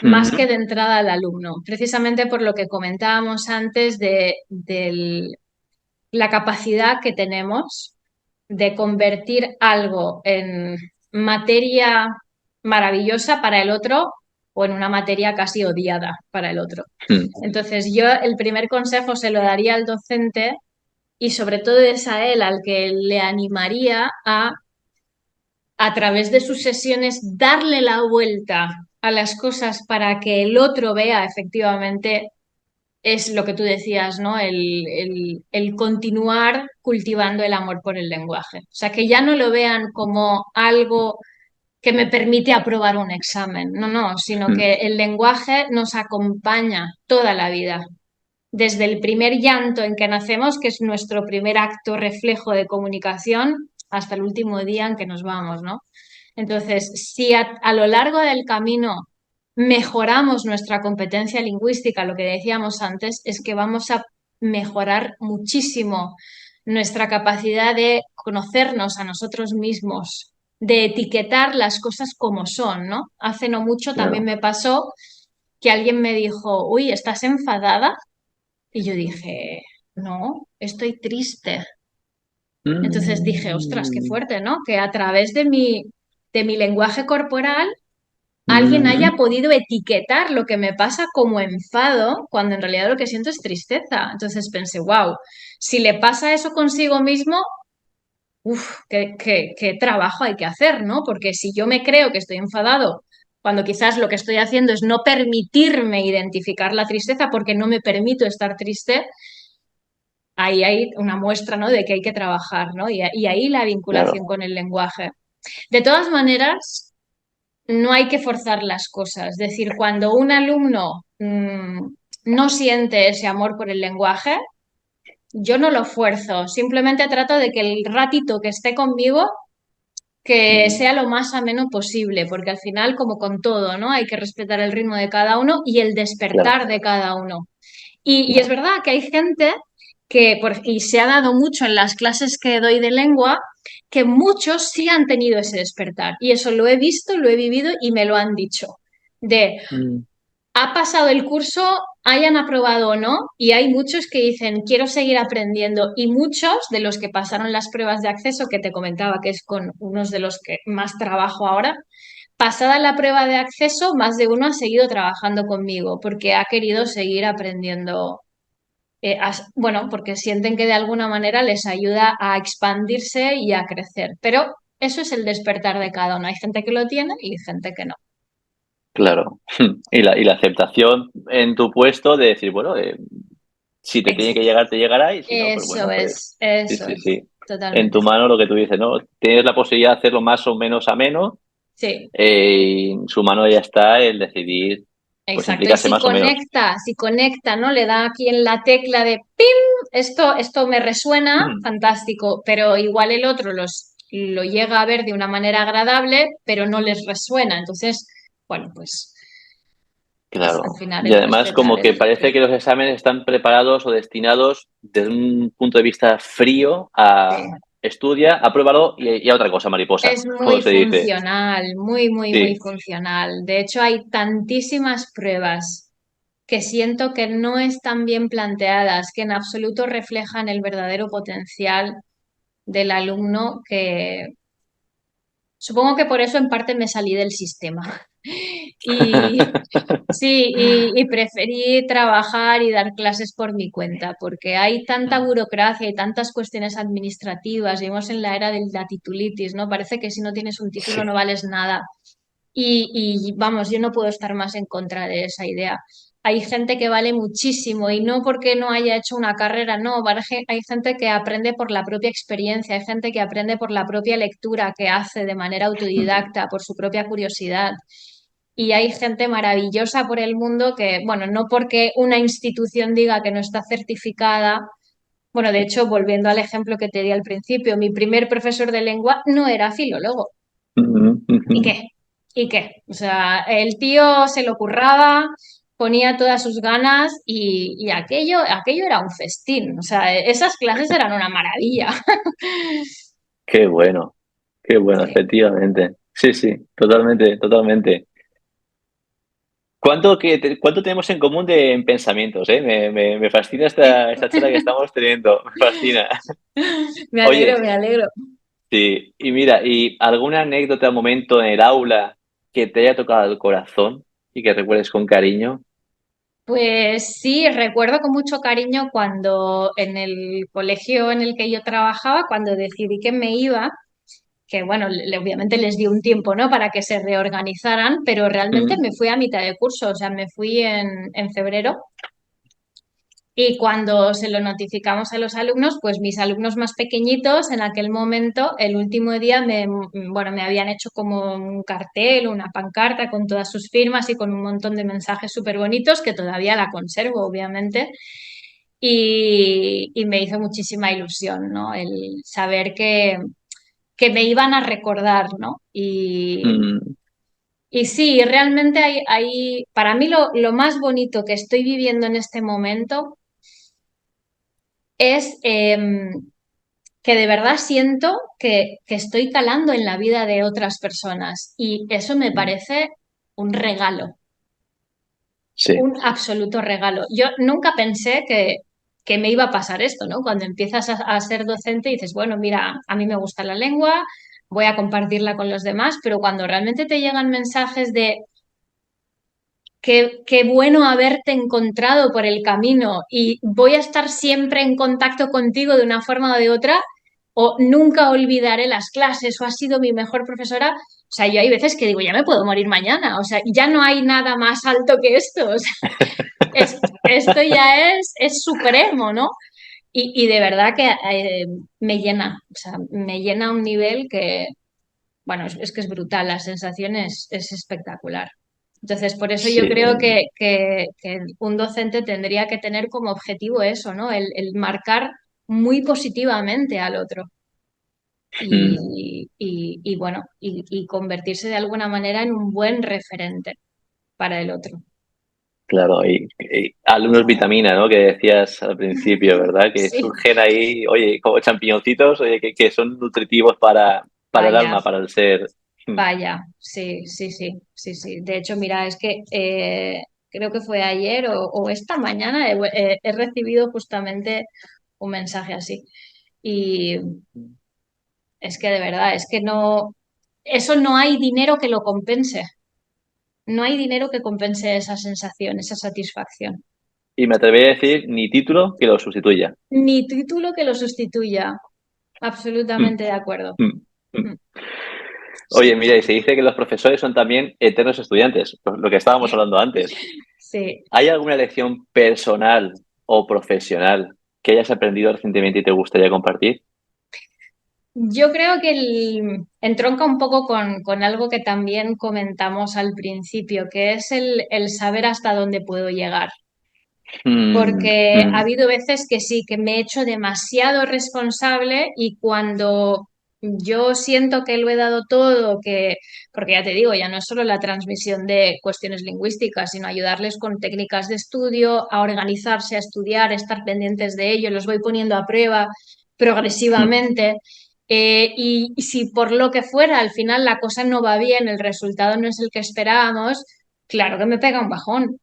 más que Ujú, de entrada al alumno, precisamente por lo que comentábamos antes de la capacidad que tenemos de convertir algo en materia maravillosa para el otro o en una materia casi odiada para el otro. ujú, Entonces, yo el primer consejo se lo daría al docente y sobre todo es a él al que le animaría a través de sus sesiones, darle la vuelta a las cosas para que el otro vea efectivamente es lo que tú decías, ¿no? El continuar cultivando el amor por el lenguaje. O sea, que ya no lo vean como algo que me permite aprobar un examen, no, no, sino ujú. que el lenguaje nos acompaña toda la vida. Desde el primer llanto en que nacemos, que es nuestro primer acto reflejo de comunicación, hasta el último día en que nos vamos, ¿no? Entonces, si a lo largo del camino mejoramos nuestra competencia lingüística, lo que decíamos antes, es que vamos a mejorar muchísimo nuestra capacidad de conocernos a nosotros mismos, de etiquetar las cosas como son, ¿no? Hace no mucho también Claro. me pasó que alguien me dijo, uy, ¿estás enfadada? Y yo dije, no, estoy triste. Entonces dije, ostras, qué Mm, fuerte, ¿no? Que a través de mi lenguaje corporal alguien haya Mm, podido etiquetar lo que me pasa como enfado, cuando en realidad lo que siento es tristeza. Entonces pensé, wow, si le pasa eso consigo mismo, uff, qué trabajo hay que hacer, ¿no? Porque si yo me creo que estoy enfadado, cuando quizás lo que estoy haciendo es no permitirme identificar la tristeza porque no me permito estar triste, ahí hay una muestra, ¿no? De que hay que trabajar, ¿no? Y ahí la vinculación claro, con el lenguaje. De todas maneras, no hay que forzar las cosas. Es decir, cuando un alumno no siente ese amor por el lenguaje, yo no lo fuerzo, simplemente trato de que el ratito que esté conmigo, que mm, sea lo más ameno posible, porque al final, como con todo, ¿no? Hay que respetar el ritmo de cada uno y el claro, despertar de cada uno. Y es claro. verdad que hay gente y se ha dado mucho en las clases que doy de lengua, que muchos sí han tenido ese despertar. Y eso lo he visto, lo he vivido y me lo han dicho. De, Mm, ha pasado el curso, hayan aprobado o no, y hay muchos que dicen, quiero seguir aprendiendo. Y muchos de los que pasaron las pruebas de acceso, que te comentaba que es con unos de los que más trabajo ahora, pasada la prueba de acceso, más de uno ha seguido trabajando conmigo porque ha querido seguir aprendiendo, bueno, porque sienten que de alguna manera les ayuda a expandirse y a crecer. Pero eso es el despertar de cada uno. Hay gente que lo tiene y gente que no. claro. Y la aceptación en tu puesto de decir, bueno, si te tiene que Ex- llegar, te llegará, y si no, pues Eso bueno, pues es, sí, eso sí, es, sí. En totalmente. tu mano lo que tú dices, ¿no? Tienes la posibilidad de hacerlo más o menos ameno, Sí, y en su mano ya está el decidir, pues exacto. Y implicarse más o menos. si conecta, ¿no? Le da aquí en la tecla de ¡pim! Esto me resuena, Mm, fantástico, pero igual el otro lo llega a ver de una manera agradable, pero no les resuena. Entonces, bueno, pues al claro. final Y el además respetar como que el parece que los exámenes están preparados o destinados desde un punto de vista frío a sí. estudia, apruébalo y a otra cosa, mariposa, Es como muy se dice. funcional, muy, muy, muy Sí. funcional. De hecho, hay tantísimas pruebas que siento que no están bien planteadas, que en absoluto reflejan el verdadero potencial del alumno, que supongo que por eso en parte me salí del sistema. Y sí, y preferí trabajar y dar clases por mi cuenta, porque hay tanta burocracia y tantas cuestiones administrativas. Vivimos en la era de la titulitis, ¿no? Parece que si no tienes un título Sí. no vales nada. Y vamos, yo no puedo estar más en contra de esa idea. Hay gente que vale muchísimo y no porque no haya hecho una carrera, no, hay gente que aprende por la propia experiencia, hay gente que aprende por la propia lectura que hace de manera autodidacta, por su propia curiosidad. Y hay gente maravillosa por el mundo que, bueno, no porque una institución diga que no está certificada. Bueno, de hecho, volviendo al ejemplo que te di al principio, mi primer profesor de lengua no era filólogo. ¿Y qué? ¿Y qué? O sea, el tío se lo curraba, ponía todas sus ganas y aquello era un festín. O sea, esas clases eran una maravilla. Qué bueno, Sí. efectivamente. Sí, sí, totalmente, totalmente. ¿Cuánto tenemos en común en pensamientos, eh? Me fascina esta charla que estamos teniendo, me fascina. Me alegro, Oye, me alegro. sí, y mira, ¿y alguna anécdota, momento en el aula que te haya tocado el corazón y que recuerdes con cariño? Pues sí, recuerdo con mucho cariño cuando en el colegio en el que yo trabajaba, cuando decidí que me iba, que bueno, obviamente les di un tiempo, ¿no? Para que se reorganizaran, pero realmente Mm, me fui a mitad de curso, o sea, me fui en febrero. Y cuando se lo notificamos a los alumnos, pues mis alumnos más pequeñitos, en aquel momento, el último día, bueno, me habían hecho como un cartel, una pancarta con todas sus firmas y con un montón de mensajes súper bonitos, que todavía la conservo, obviamente. Y me hizo muchísima ilusión, ¿no? El saber que me iban a recordar, ¿no? mm, Y sí, realmente para mí lo más bonito que estoy viviendo en este momento es que de verdad siento que estoy calando en la vida de otras personas y eso me mm, parece un regalo, sí. un absoluto regalo. Yo nunca pensé que me iba a pasar esto, ¿no? Cuando empiezas a ser docente y dices, bueno, mira, a mí me gusta la lengua, voy a compartirla con los demás, pero cuando realmente te llegan mensajes de qué bueno haberte encontrado por el camino y voy a estar siempre en contacto contigo de una forma o de otra, o nunca olvidaré las clases, o has sido mi mejor profesora. O sea, yo hay veces que digo, ya me puedo morir mañana, o sea, ya no hay nada más alto que esto, o sea, esto ya es supremo, ¿no? Y de verdad que me llena, o sea, me llena a un nivel que, bueno, es que es brutal, la sensación es espectacular. Entonces, por eso yo Sí. creo que un docente tendría que tener como objetivo eso, ¿no? El marcar muy positivamente al otro Mm, y bueno, y convertirse de alguna manera en un buen referente para el otro. claro, y alumnos vitamina, ¿no? Que decías al principio, ¿verdad? Que Sí, surgen ahí, oye, como champiñoncitos, oye, que son nutritivos para el vaya, alma, para el ser. Mm, vaya, sí, sí, sí, sí, sí. De hecho, mira, es que creo que fue ayer o esta mañana he recibido justamente un mensaje así. Y es que de verdad, es que no, eso no hay dinero que lo compense. No hay dinero que compense esa sensación, esa satisfacción. Y me atrevería a decir, ni título que lo sustituya. Ni título que lo sustituya. Mm, Absolutamente de acuerdo. mm, mm. Mm, Oye, sí, mira, y se dice que los profesores son también eternos estudiantes, lo que estábamos hablando antes. sí. ¿Hay alguna lección personal o profesional que hayas aprendido recientemente y te gustaría compartir? Yo creo que entronca un poco con algo que también comentamos al principio, que es el saber hasta dónde puedo llegar. Mm, Porque ha mm, habido veces que sí, que me he hecho demasiado responsable y cuando yo siento que lo he dado todo, que, porque ya te digo, ya no es solo la transmisión de cuestiones lingüísticas, sino ayudarles con técnicas de estudio, a organizarse, a estudiar, a estar pendientes de ello, los voy poniendo a prueba mm, progresivamente. Y si por lo que fuera al final la cosa no va bien, el resultado no es el que esperábamos, claro que me pega un bajón.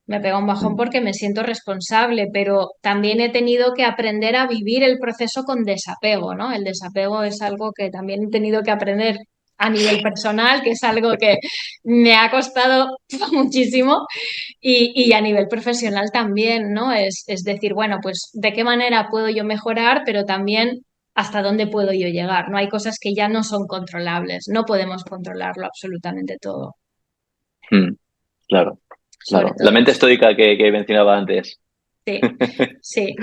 Me pega un bajón mm, porque me siento responsable, pero también he tenido que aprender a vivir el proceso con desapego, ¿no? El desapego es algo que también he tenido que aprender a nivel personal, que es algo que me ha costado muchísimo, y a nivel profesional también, ¿no? Es decir, bueno, pues de qué manera puedo yo mejorar, pero también hasta dónde puedo yo llegar, ¿no? Hay cosas que ya no son controlables, no podemos controlarlo absolutamente todo, mm. Claro, sobre claro. La todo mente eso. estoica que mencionaba antes. Sí, sí.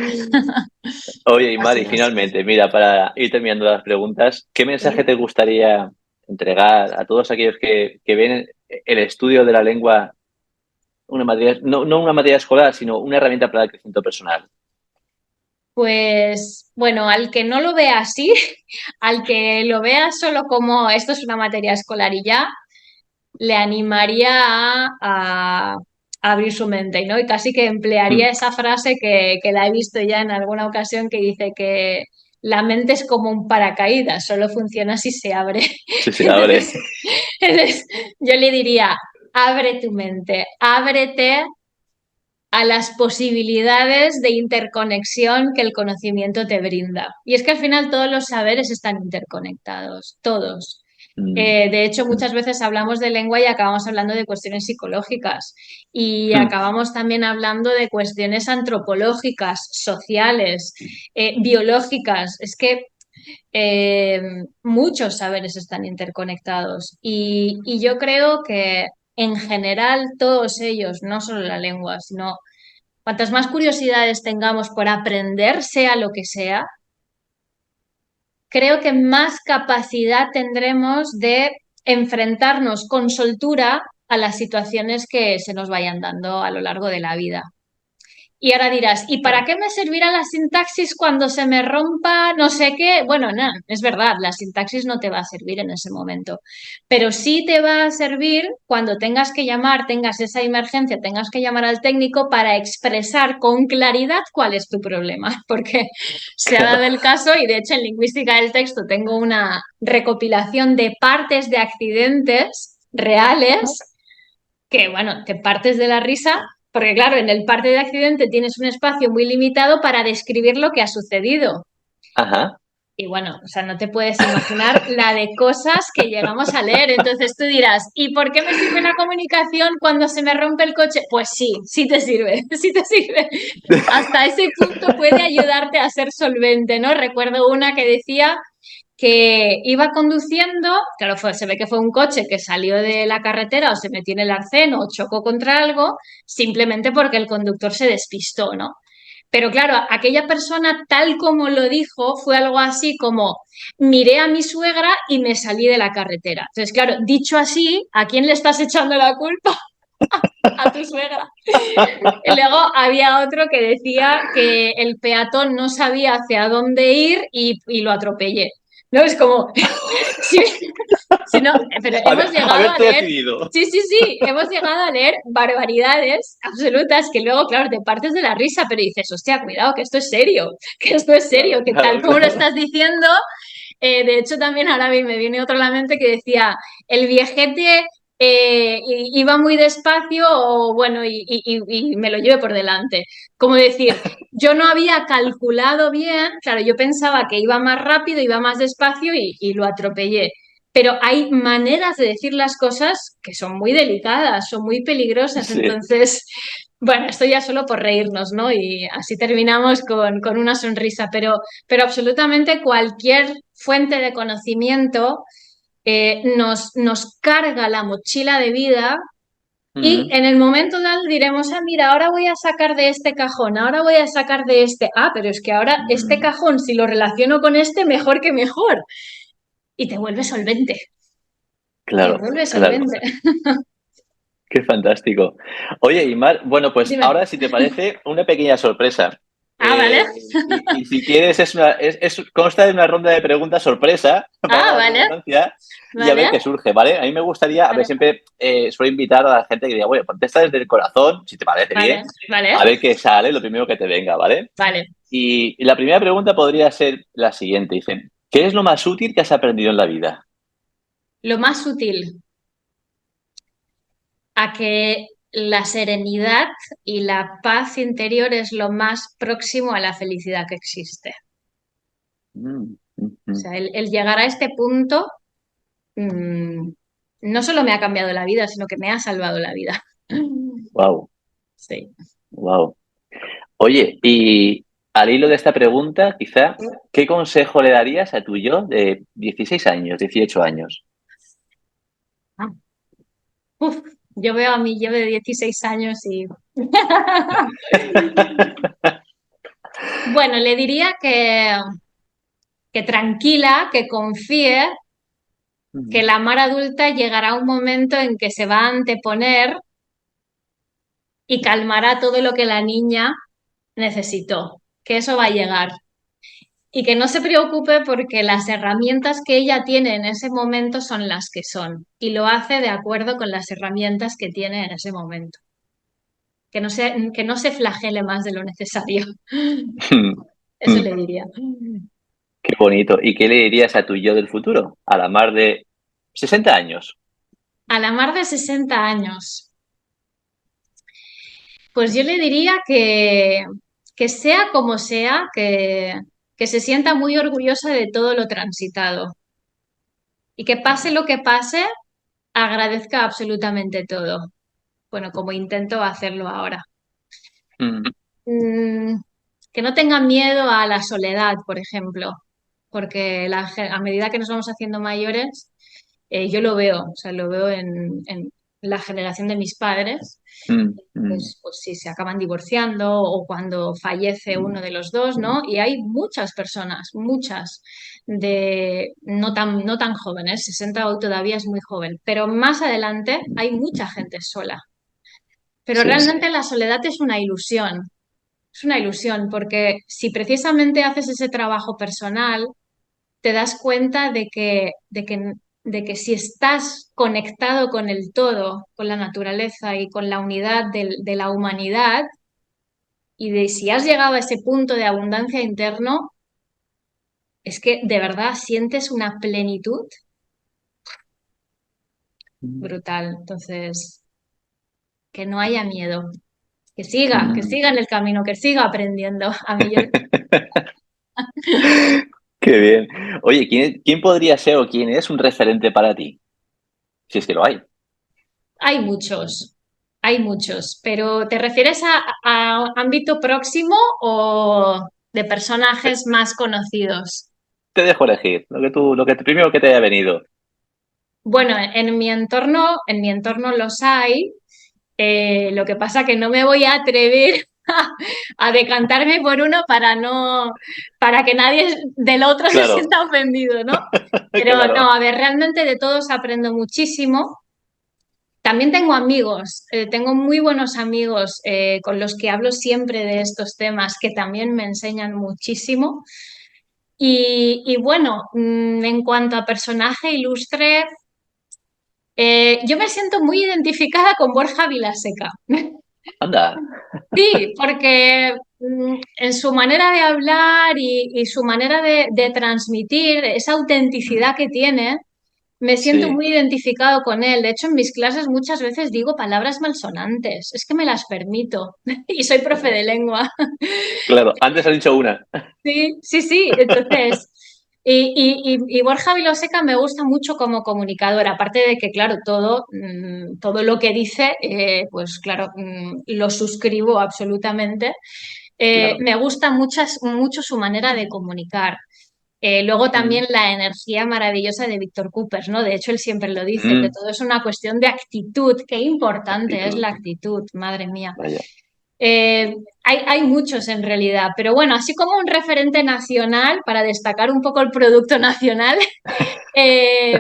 Oye, y Así Mari, es. finalmente, mira, para ir terminando las preguntas, ¿qué mensaje Sí. te gustaría entregar a todos aquellos que ven el estudio de la lengua una materia, no una materia escolar, sino una herramienta para el crecimiento personal? Pues bueno, al que no lo vea así, al que lo vea solo como esto es una materia escolar y ya, le animaría a abrir su mente, ¿no? Y casi que Mm, emplearía esa frase que la he visto ya en alguna ocasión que dice que la mente es como un paracaídas, solo funciona si se abre. sí, sí, abre. Entonces, entonces yo le diría, abre tu mente, ábrete a las posibilidades de interconexión que el conocimiento te brinda. Y es que al final todos los saberes están interconectados, todos. Mm, De hecho, mm, muchas veces hablamos de lengua y acabamos hablando de cuestiones psicológicas y mm, acabamos también hablando de cuestiones antropológicas, sociales, biológicas. Es que eh, muchos saberes están interconectados y yo creo que en general todos ellos, no solo la lengua, sino cuantas más curiosidades tengamos por aprender, sea lo que sea, creo que más capacidad tendremos de enfrentarnos con soltura a las situaciones que se nos vayan dando a lo largo de la vida. Y ahora dirás, ¿y para claro. qué me servirá la sintaxis cuando se me rompa no sé qué? Bueno, no, es verdad, la sintaxis no te va a servir en ese momento, pero sí te va a servir cuando tengas que llamar, tengas esa emergencia, tengas que llamar al técnico para expresar con claridad cuál es tu problema, porque se ha Claro. dado el caso y de hecho en lingüística del texto tengo una recopilación de partes de accidentes reales que, bueno, te partes de la risa, porque claro, en el parte de accidente tienes un espacio muy limitado para describir lo que ha sucedido. Ajá. Y bueno, o sea, no te puedes imaginar la de cosas que llegamos a leer. Entonces tú dirás, ¿y por qué me sirve la comunicación cuando se me rompe el coche? Pues sí, sí te sirve, sí te sirve. Hasta ese punto puede ayudarte a ser solvente, ¿no? Recuerdo una que decía que iba conduciendo, claro, se ve que fue un coche que salió de la carretera o se metió en el arcén o chocó contra algo, simplemente porque el conductor se despistó, ¿no? Pero claro, aquella persona, tal como lo dijo, fue algo así como, miré a mi suegra y me salí de la carretera. Entonces, claro, dicho así, ¿a quién le estás echando la culpa? A tu suegra. Y luego había otro que decía que el peatón no sabía hacia dónde ir y lo atropellé. ¿No? Es como, sí, sí, no, pero hemos llegado a Haberte leer, decidido. sí, sí, sí, hemos llegado a leer barbaridades absolutas que luego, claro, te partes de la risa, pero dices, hostia, cuidado, que esto es serio, que esto es serio, Claro, que tal claro, como lo claro. estás diciendo, de hecho también ahora me viene otro a la mente que decía, el viejete iba muy despacio o bueno, y me lo lleve por delante. Como decir, yo no había calculado bien, claro, yo pensaba que iba más rápido, iba más despacio y lo atropellé. Pero hay maneras de decir las cosas que son muy delicadas, son muy peligrosas. Sí. Entonces, bueno, esto ya solo por reírnos, ¿no? Y así terminamos con una sonrisa. Pero absolutamente cualquier fuente de conocimiento nos carga la mochila de vida y Mm, en el momento dado diremos, ah, mira, ahora voy a sacar de este cajón, ahora voy a sacar de este, ah, pero es que ahora este mm. cajón, si lo relaciono con este, mejor que mejor. Y te vuelve solvente, te Claro, vuelve claro. solvente. Qué fantástico. Oye, Imar, bueno, pues Dime. ahora, si te parece, una pequeña sorpresa. Ah, vale, Y si quieres, consta de una ronda de preguntas sorpresa, valga ah, la vale, redundancia, y a ver vale, qué surge, ¿vale? A mí me gustaría, a ver, vale, siempre suelo invitar a la gente que diga, bueno, contesta desde el corazón, si te parece vale, bien, vale, a ver qué sale, lo primero que te venga, ¿vale? vale. Y la primera pregunta podría ser la siguiente, dicen, ¿qué es lo más útil que has aprendido en la vida? Lo más sutil, a que la serenidad y la paz interior es lo más próximo a la felicidad que existe. Mm, O mm, sea, el llegar a este punto mm, no solo me ha cambiado la vida, sino que me ha salvado la vida. wow, Sí. wow. Oye, y al hilo de esta pregunta, quizá, ¿qué consejo le darías a tu yo de 16 años, 18 años? Ah, uf, yo veo a mi yo de 16 años y... Bueno, le diría que tranquila, que confíe, que Mm, la mar adulta llegará un momento en que se va a anteponer y calmará todo lo que la niña necesitó, que eso va a llegar. Y que no se preocupe porque las herramientas que ella tiene en ese momento son las que son. Y lo hace de acuerdo con las herramientas que tiene en ese momento. Que no se flagele más de lo necesario. Eso mm, le diría. qué bonito. ¿Y qué le dirías a tu yo del futuro? A la mar de 60 años. A la mar de 60 años, pues yo le diría que sea como sea, que se sienta muy orgullosa de todo lo transitado y que pase lo que pase, agradezca absolutamente todo. Bueno, como intento hacerlo ahora. Mm, Mm, que no tengan miedo a la soledad, por ejemplo, porque a medida que nos vamos haciendo mayores, yo lo veo, o sea, lo veo en la generación de mis padres, mm, mm, pues si se acaban divorciando o cuando fallece uno mm, de los dos, ¿no? Y hay muchas personas, muchas, de no tan jóvenes, 60 hoy todavía es muy joven, pero más adelante hay mucha gente sola. Pero sí. realmente la soledad es una ilusión, porque si precisamente haces ese trabajo personal, te das cuenta de que si estás conectado con el todo, con la naturaleza y con la unidad de la humanidad, y de si has llegado a ese punto de abundancia interno, es que de verdad sientes una plenitud Mm, brutal. Entonces, que no haya miedo, que mm. siga en el camino, que siga aprendiendo. A mí yo Qué bien. Oye, ¿quién podría ser o quién es un referente para ti? Si es que lo hay. Hay muchos, pero ¿te refieres a ámbito próximo o de Te, personajes más conocidos? te dejo elegir, primero que te haya venido. Bueno, en mi entorno los hay. Lo que pasa que no me voy a atrever a decantarme por uno para que nadie del otro se Claro, sienta ofendido, ¿no? Pero no, claro. a ver, realmente de todos aprendo muchísimo. También tengo amigos, tengo muy buenos amigos con los que hablo siempre de estos temas que también me enseñan muchísimo. Y bueno, en cuanto a personaje ilustre, yo me siento muy identificada con Borja Vilaseca. Anda. Sí, porque en su manera de hablar y su manera de transmitir esa autenticidad que tiene, me siento Sí, muy identificado con él. De hecho, en mis clases muchas veces digo palabras malsonantes. Es que me las permito. Y soy profe de lengua. claro. Antes has dicho una. Sí, sí, sí. Entonces, y Borja Viloseca me gusta mucho como comunicador, aparte de que, claro, todo lo que dice, pues claro, lo suscribo absolutamente. Claro. Me gusta mucho su manera de comunicar. Luego Mm, también la energía maravillosa de Víctor Coopers, ¿no? De hecho, él siempre lo dice, que mm, todo es una cuestión de actitud. Qué importante es actitud. la actitud, madre mía. Vaya. Hay muchos en realidad, pero bueno, así como un referente nacional, para destacar un poco el producto nacional, eh,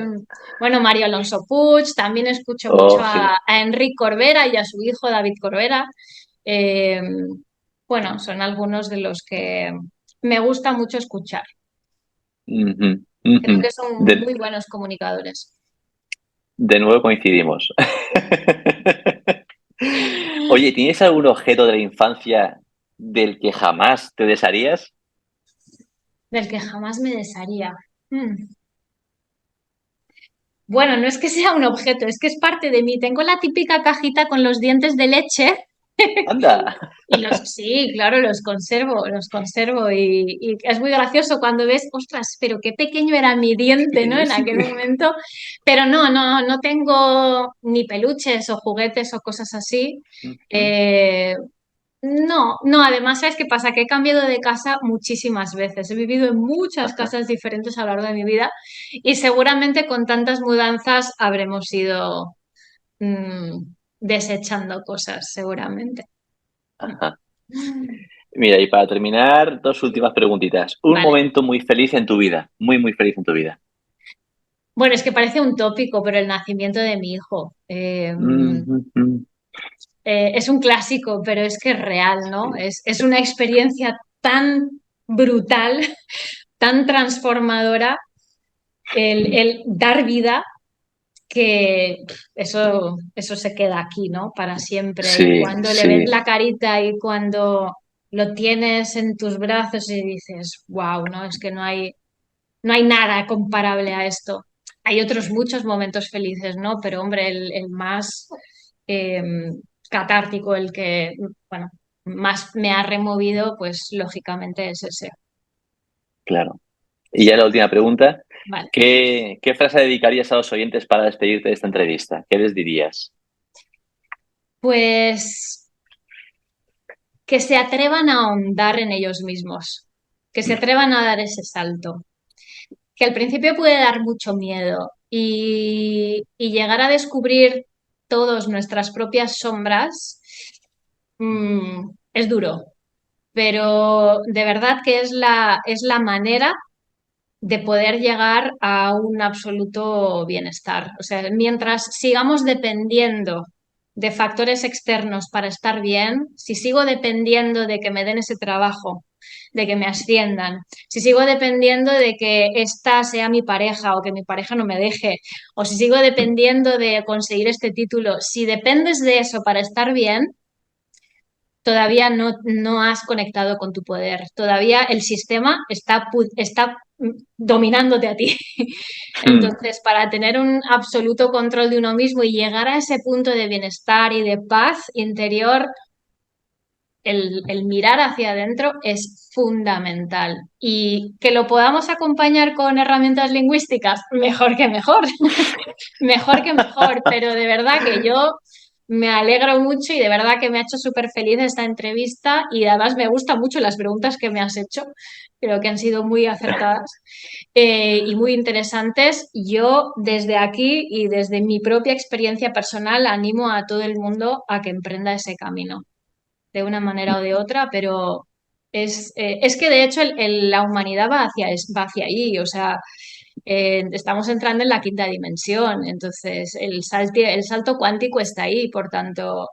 bueno, Mario Alonso Puig, también escucho mucho Oh, sí. a Enric Corbera y a su hijo David Corbera. Eh, bueno, son algunos de los que me gusta mucho escuchar. Ujú, Creo ujú. que son De, muy buenos comunicadores. de nuevo coincidimos. Oye, ¿tienes algún objeto de la infancia del que jamás te desharías? Del que jamás me desharía. Mm. Bueno, no es que sea un objeto, es que es parte de mí. Tengo la típica cajita con los dientes de leche Anda. y sí, claro, los conservo y es muy gracioso cuando ves, ostras, pero qué pequeño era mi diente, ¿no? Pequeño, En sí. aquel momento. Pero no tengo ni peluches o juguetes o cosas así. Ujú. Eh, no, además, ¿sabes qué pasa? Que he cambiado de casa muchísimas veces. He vivido en muchas Ajá, casas diferentes a lo largo de mi vida y seguramente con tantas mudanzas habremos ido mm, desechando cosas, seguramente. ajá. Mira, y para terminar, dos últimas preguntitas. Un Vale. momento muy feliz en tu vida, muy, muy feliz en tu vida. Bueno, es que parece un tópico, pero el nacimiento de mi hijo Ujú. es un clásico, pero es que es real, ¿no? Sí, Es una experiencia tan brutal, tan transformadora, el dar vida que eso se queda aquí, ¿no? Para siempre. Y sí, cuando le ves sí, la carita y cuando lo tienes en tus brazos y dices, wow, ¿no? Es que no hay nada comparable a esto. Hay otros muchos momentos felices, ¿no? Pero hombre, el más eh, catártico, el que, bueno, más me ha removido, pues lógicamente es ese. claro. Y ya la última pregunta. Vale. ¿Qué frase dedicarías a los oyentes para despedirte de esta entrevista? ¿Qué les dirías? Pues que se atrevan a ahondar en ellos mismos, que se atrevan a dar ese salto, que al principio puede dar mucho miedo y llegar a descubrir todos nuestras propias sombras, es duro, pero de verdad que es la manera de poder llegar a un absoluto bienestar. O sea, mientras sigamos dependiendo de factores externos para estar bien, si sigo dependiendo de que me den ese trabajo, de que me asciendan, si sigo dependiendo de que esta sea mi pareja o que mi pareja no me deje, o si sigo dependiendo de conseguir este título, si dependes de eso para estar bien, todavía no has conectado con tu poder, todavía el sistema está dominándote a ti. Entonces, para tener un absoluto control de uno mismo y llegar a ese punto de bienestar y de paz interior, el mirar hacia adentro es fundamental. Y que lo podamos acompañar con herramientas lingüísticas, mejor que mejor, mejor que mejor. Pero de verdad que yo me alegro mucho y de verdad que me ha hecho súper feliz esta entrevista y además me gustan mucho las preguntas que me has hecho. Creo que han sido muy acertadas y muy interesantes. Yo desde aquí y desde mi propia experiencia personal animo a todo el mundo a que emprenda ese camino de una manera o de otra, pero es que de hecho la humanidad va hacia ahí, o sea, estamos entrando en la quinta dimensión, entonces el salto cuántico está ahí, por tanto,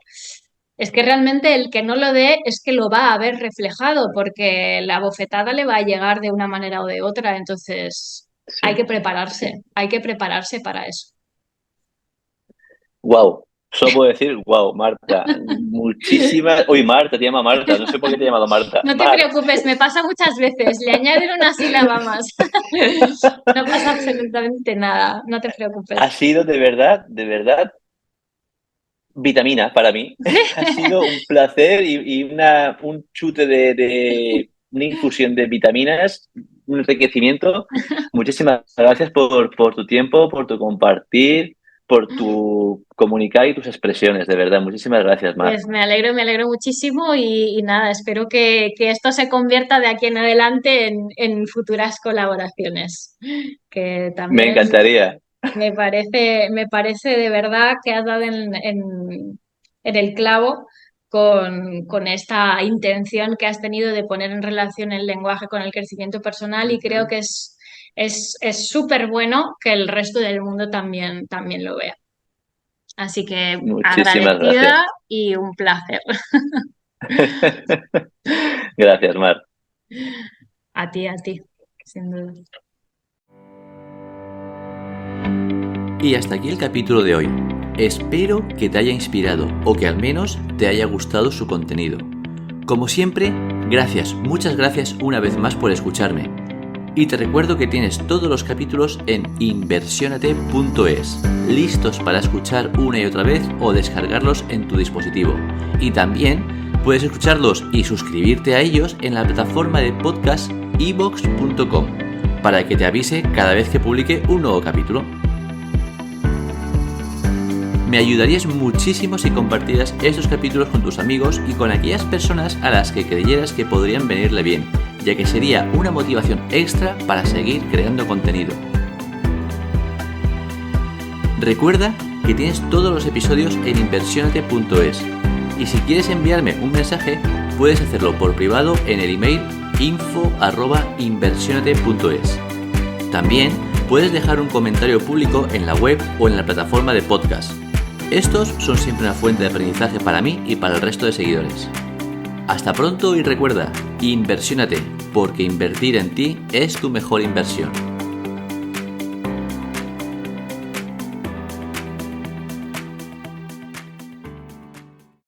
es que realmente el que no lo dé es que lo va a ver reflejado, porque la bofetada le va a llegar de una manera o de otra, entonces Sí, sí. hay que prepararse para eso. Wow. Solo puedo decir, wow, Marta, muchísimas... Uy, Marta, te llama Marta, no sé por qué te he llamado Marta. No te Mar, preocupes, me pasa muchas veces. Le añaden una sílaba más. No pasa absolutamente nada, no te ha preocupes. sido de verdad, vitamina para mí. Ha sido un placer y un chute una infusión de vitaminas, un enriquecimiento. Muchísimas gracias por tu tiempo, por tu compartir, por tu comunicar y tus expresiones, de verdad. Muchísimas gracias, Mar. Pues me alegro muchísimo y nada, espero que esto se convierta de aquí en adelante en futuras colaboraciones. Que Me también encantaría. me parece de verdad que has dado en el clavo con esta intención que has tenido de poner en relación el lenguaje con el crecimiento personal y creo Ujú. que es súper bueno que el resto del mundo también lo vea. Así que Muchísimas agradecida gracias. y un placer. Gracias, Mar. A ti, sin duda. Y hasta aquí el capítulo de hoy. Espero que te haya inspirado o que al menos te haya gustado su contenido. Como siempre, gracias, muchas gracias una vez más por escucharme. Y te recuerdo que tienes todos los capítulos en inversionate.es, listos para escuchar una y otra vez o descargarlos en tu dispositivo. Y también puedes escucharlos y suscribirte a ellos en la plataforma de podcast ivox.com para que te avise cada vez que publique un nuevo capítulo. Me ayudarías muchísimo si compartieras estos capítulos con tus amigos y con aquellas personas a las que creyeras que podrían venirle bien, ya que sería una motivación extra para seguir creando contenido. Recuerda que tienes todos los episodios en inversionate.es y si quieres enviarme un mensaje puedes hacerlo por privado en el email info@inversionate.es. También puedes dejar un comentario público en la web o en la plataforma de podcast. Estos son siempre una fuente de aprendizaje para mí y para el resto de seguidores. Hasta pronto y recuerda, inversiónate, porque invertir en ti es tu mejor inversión.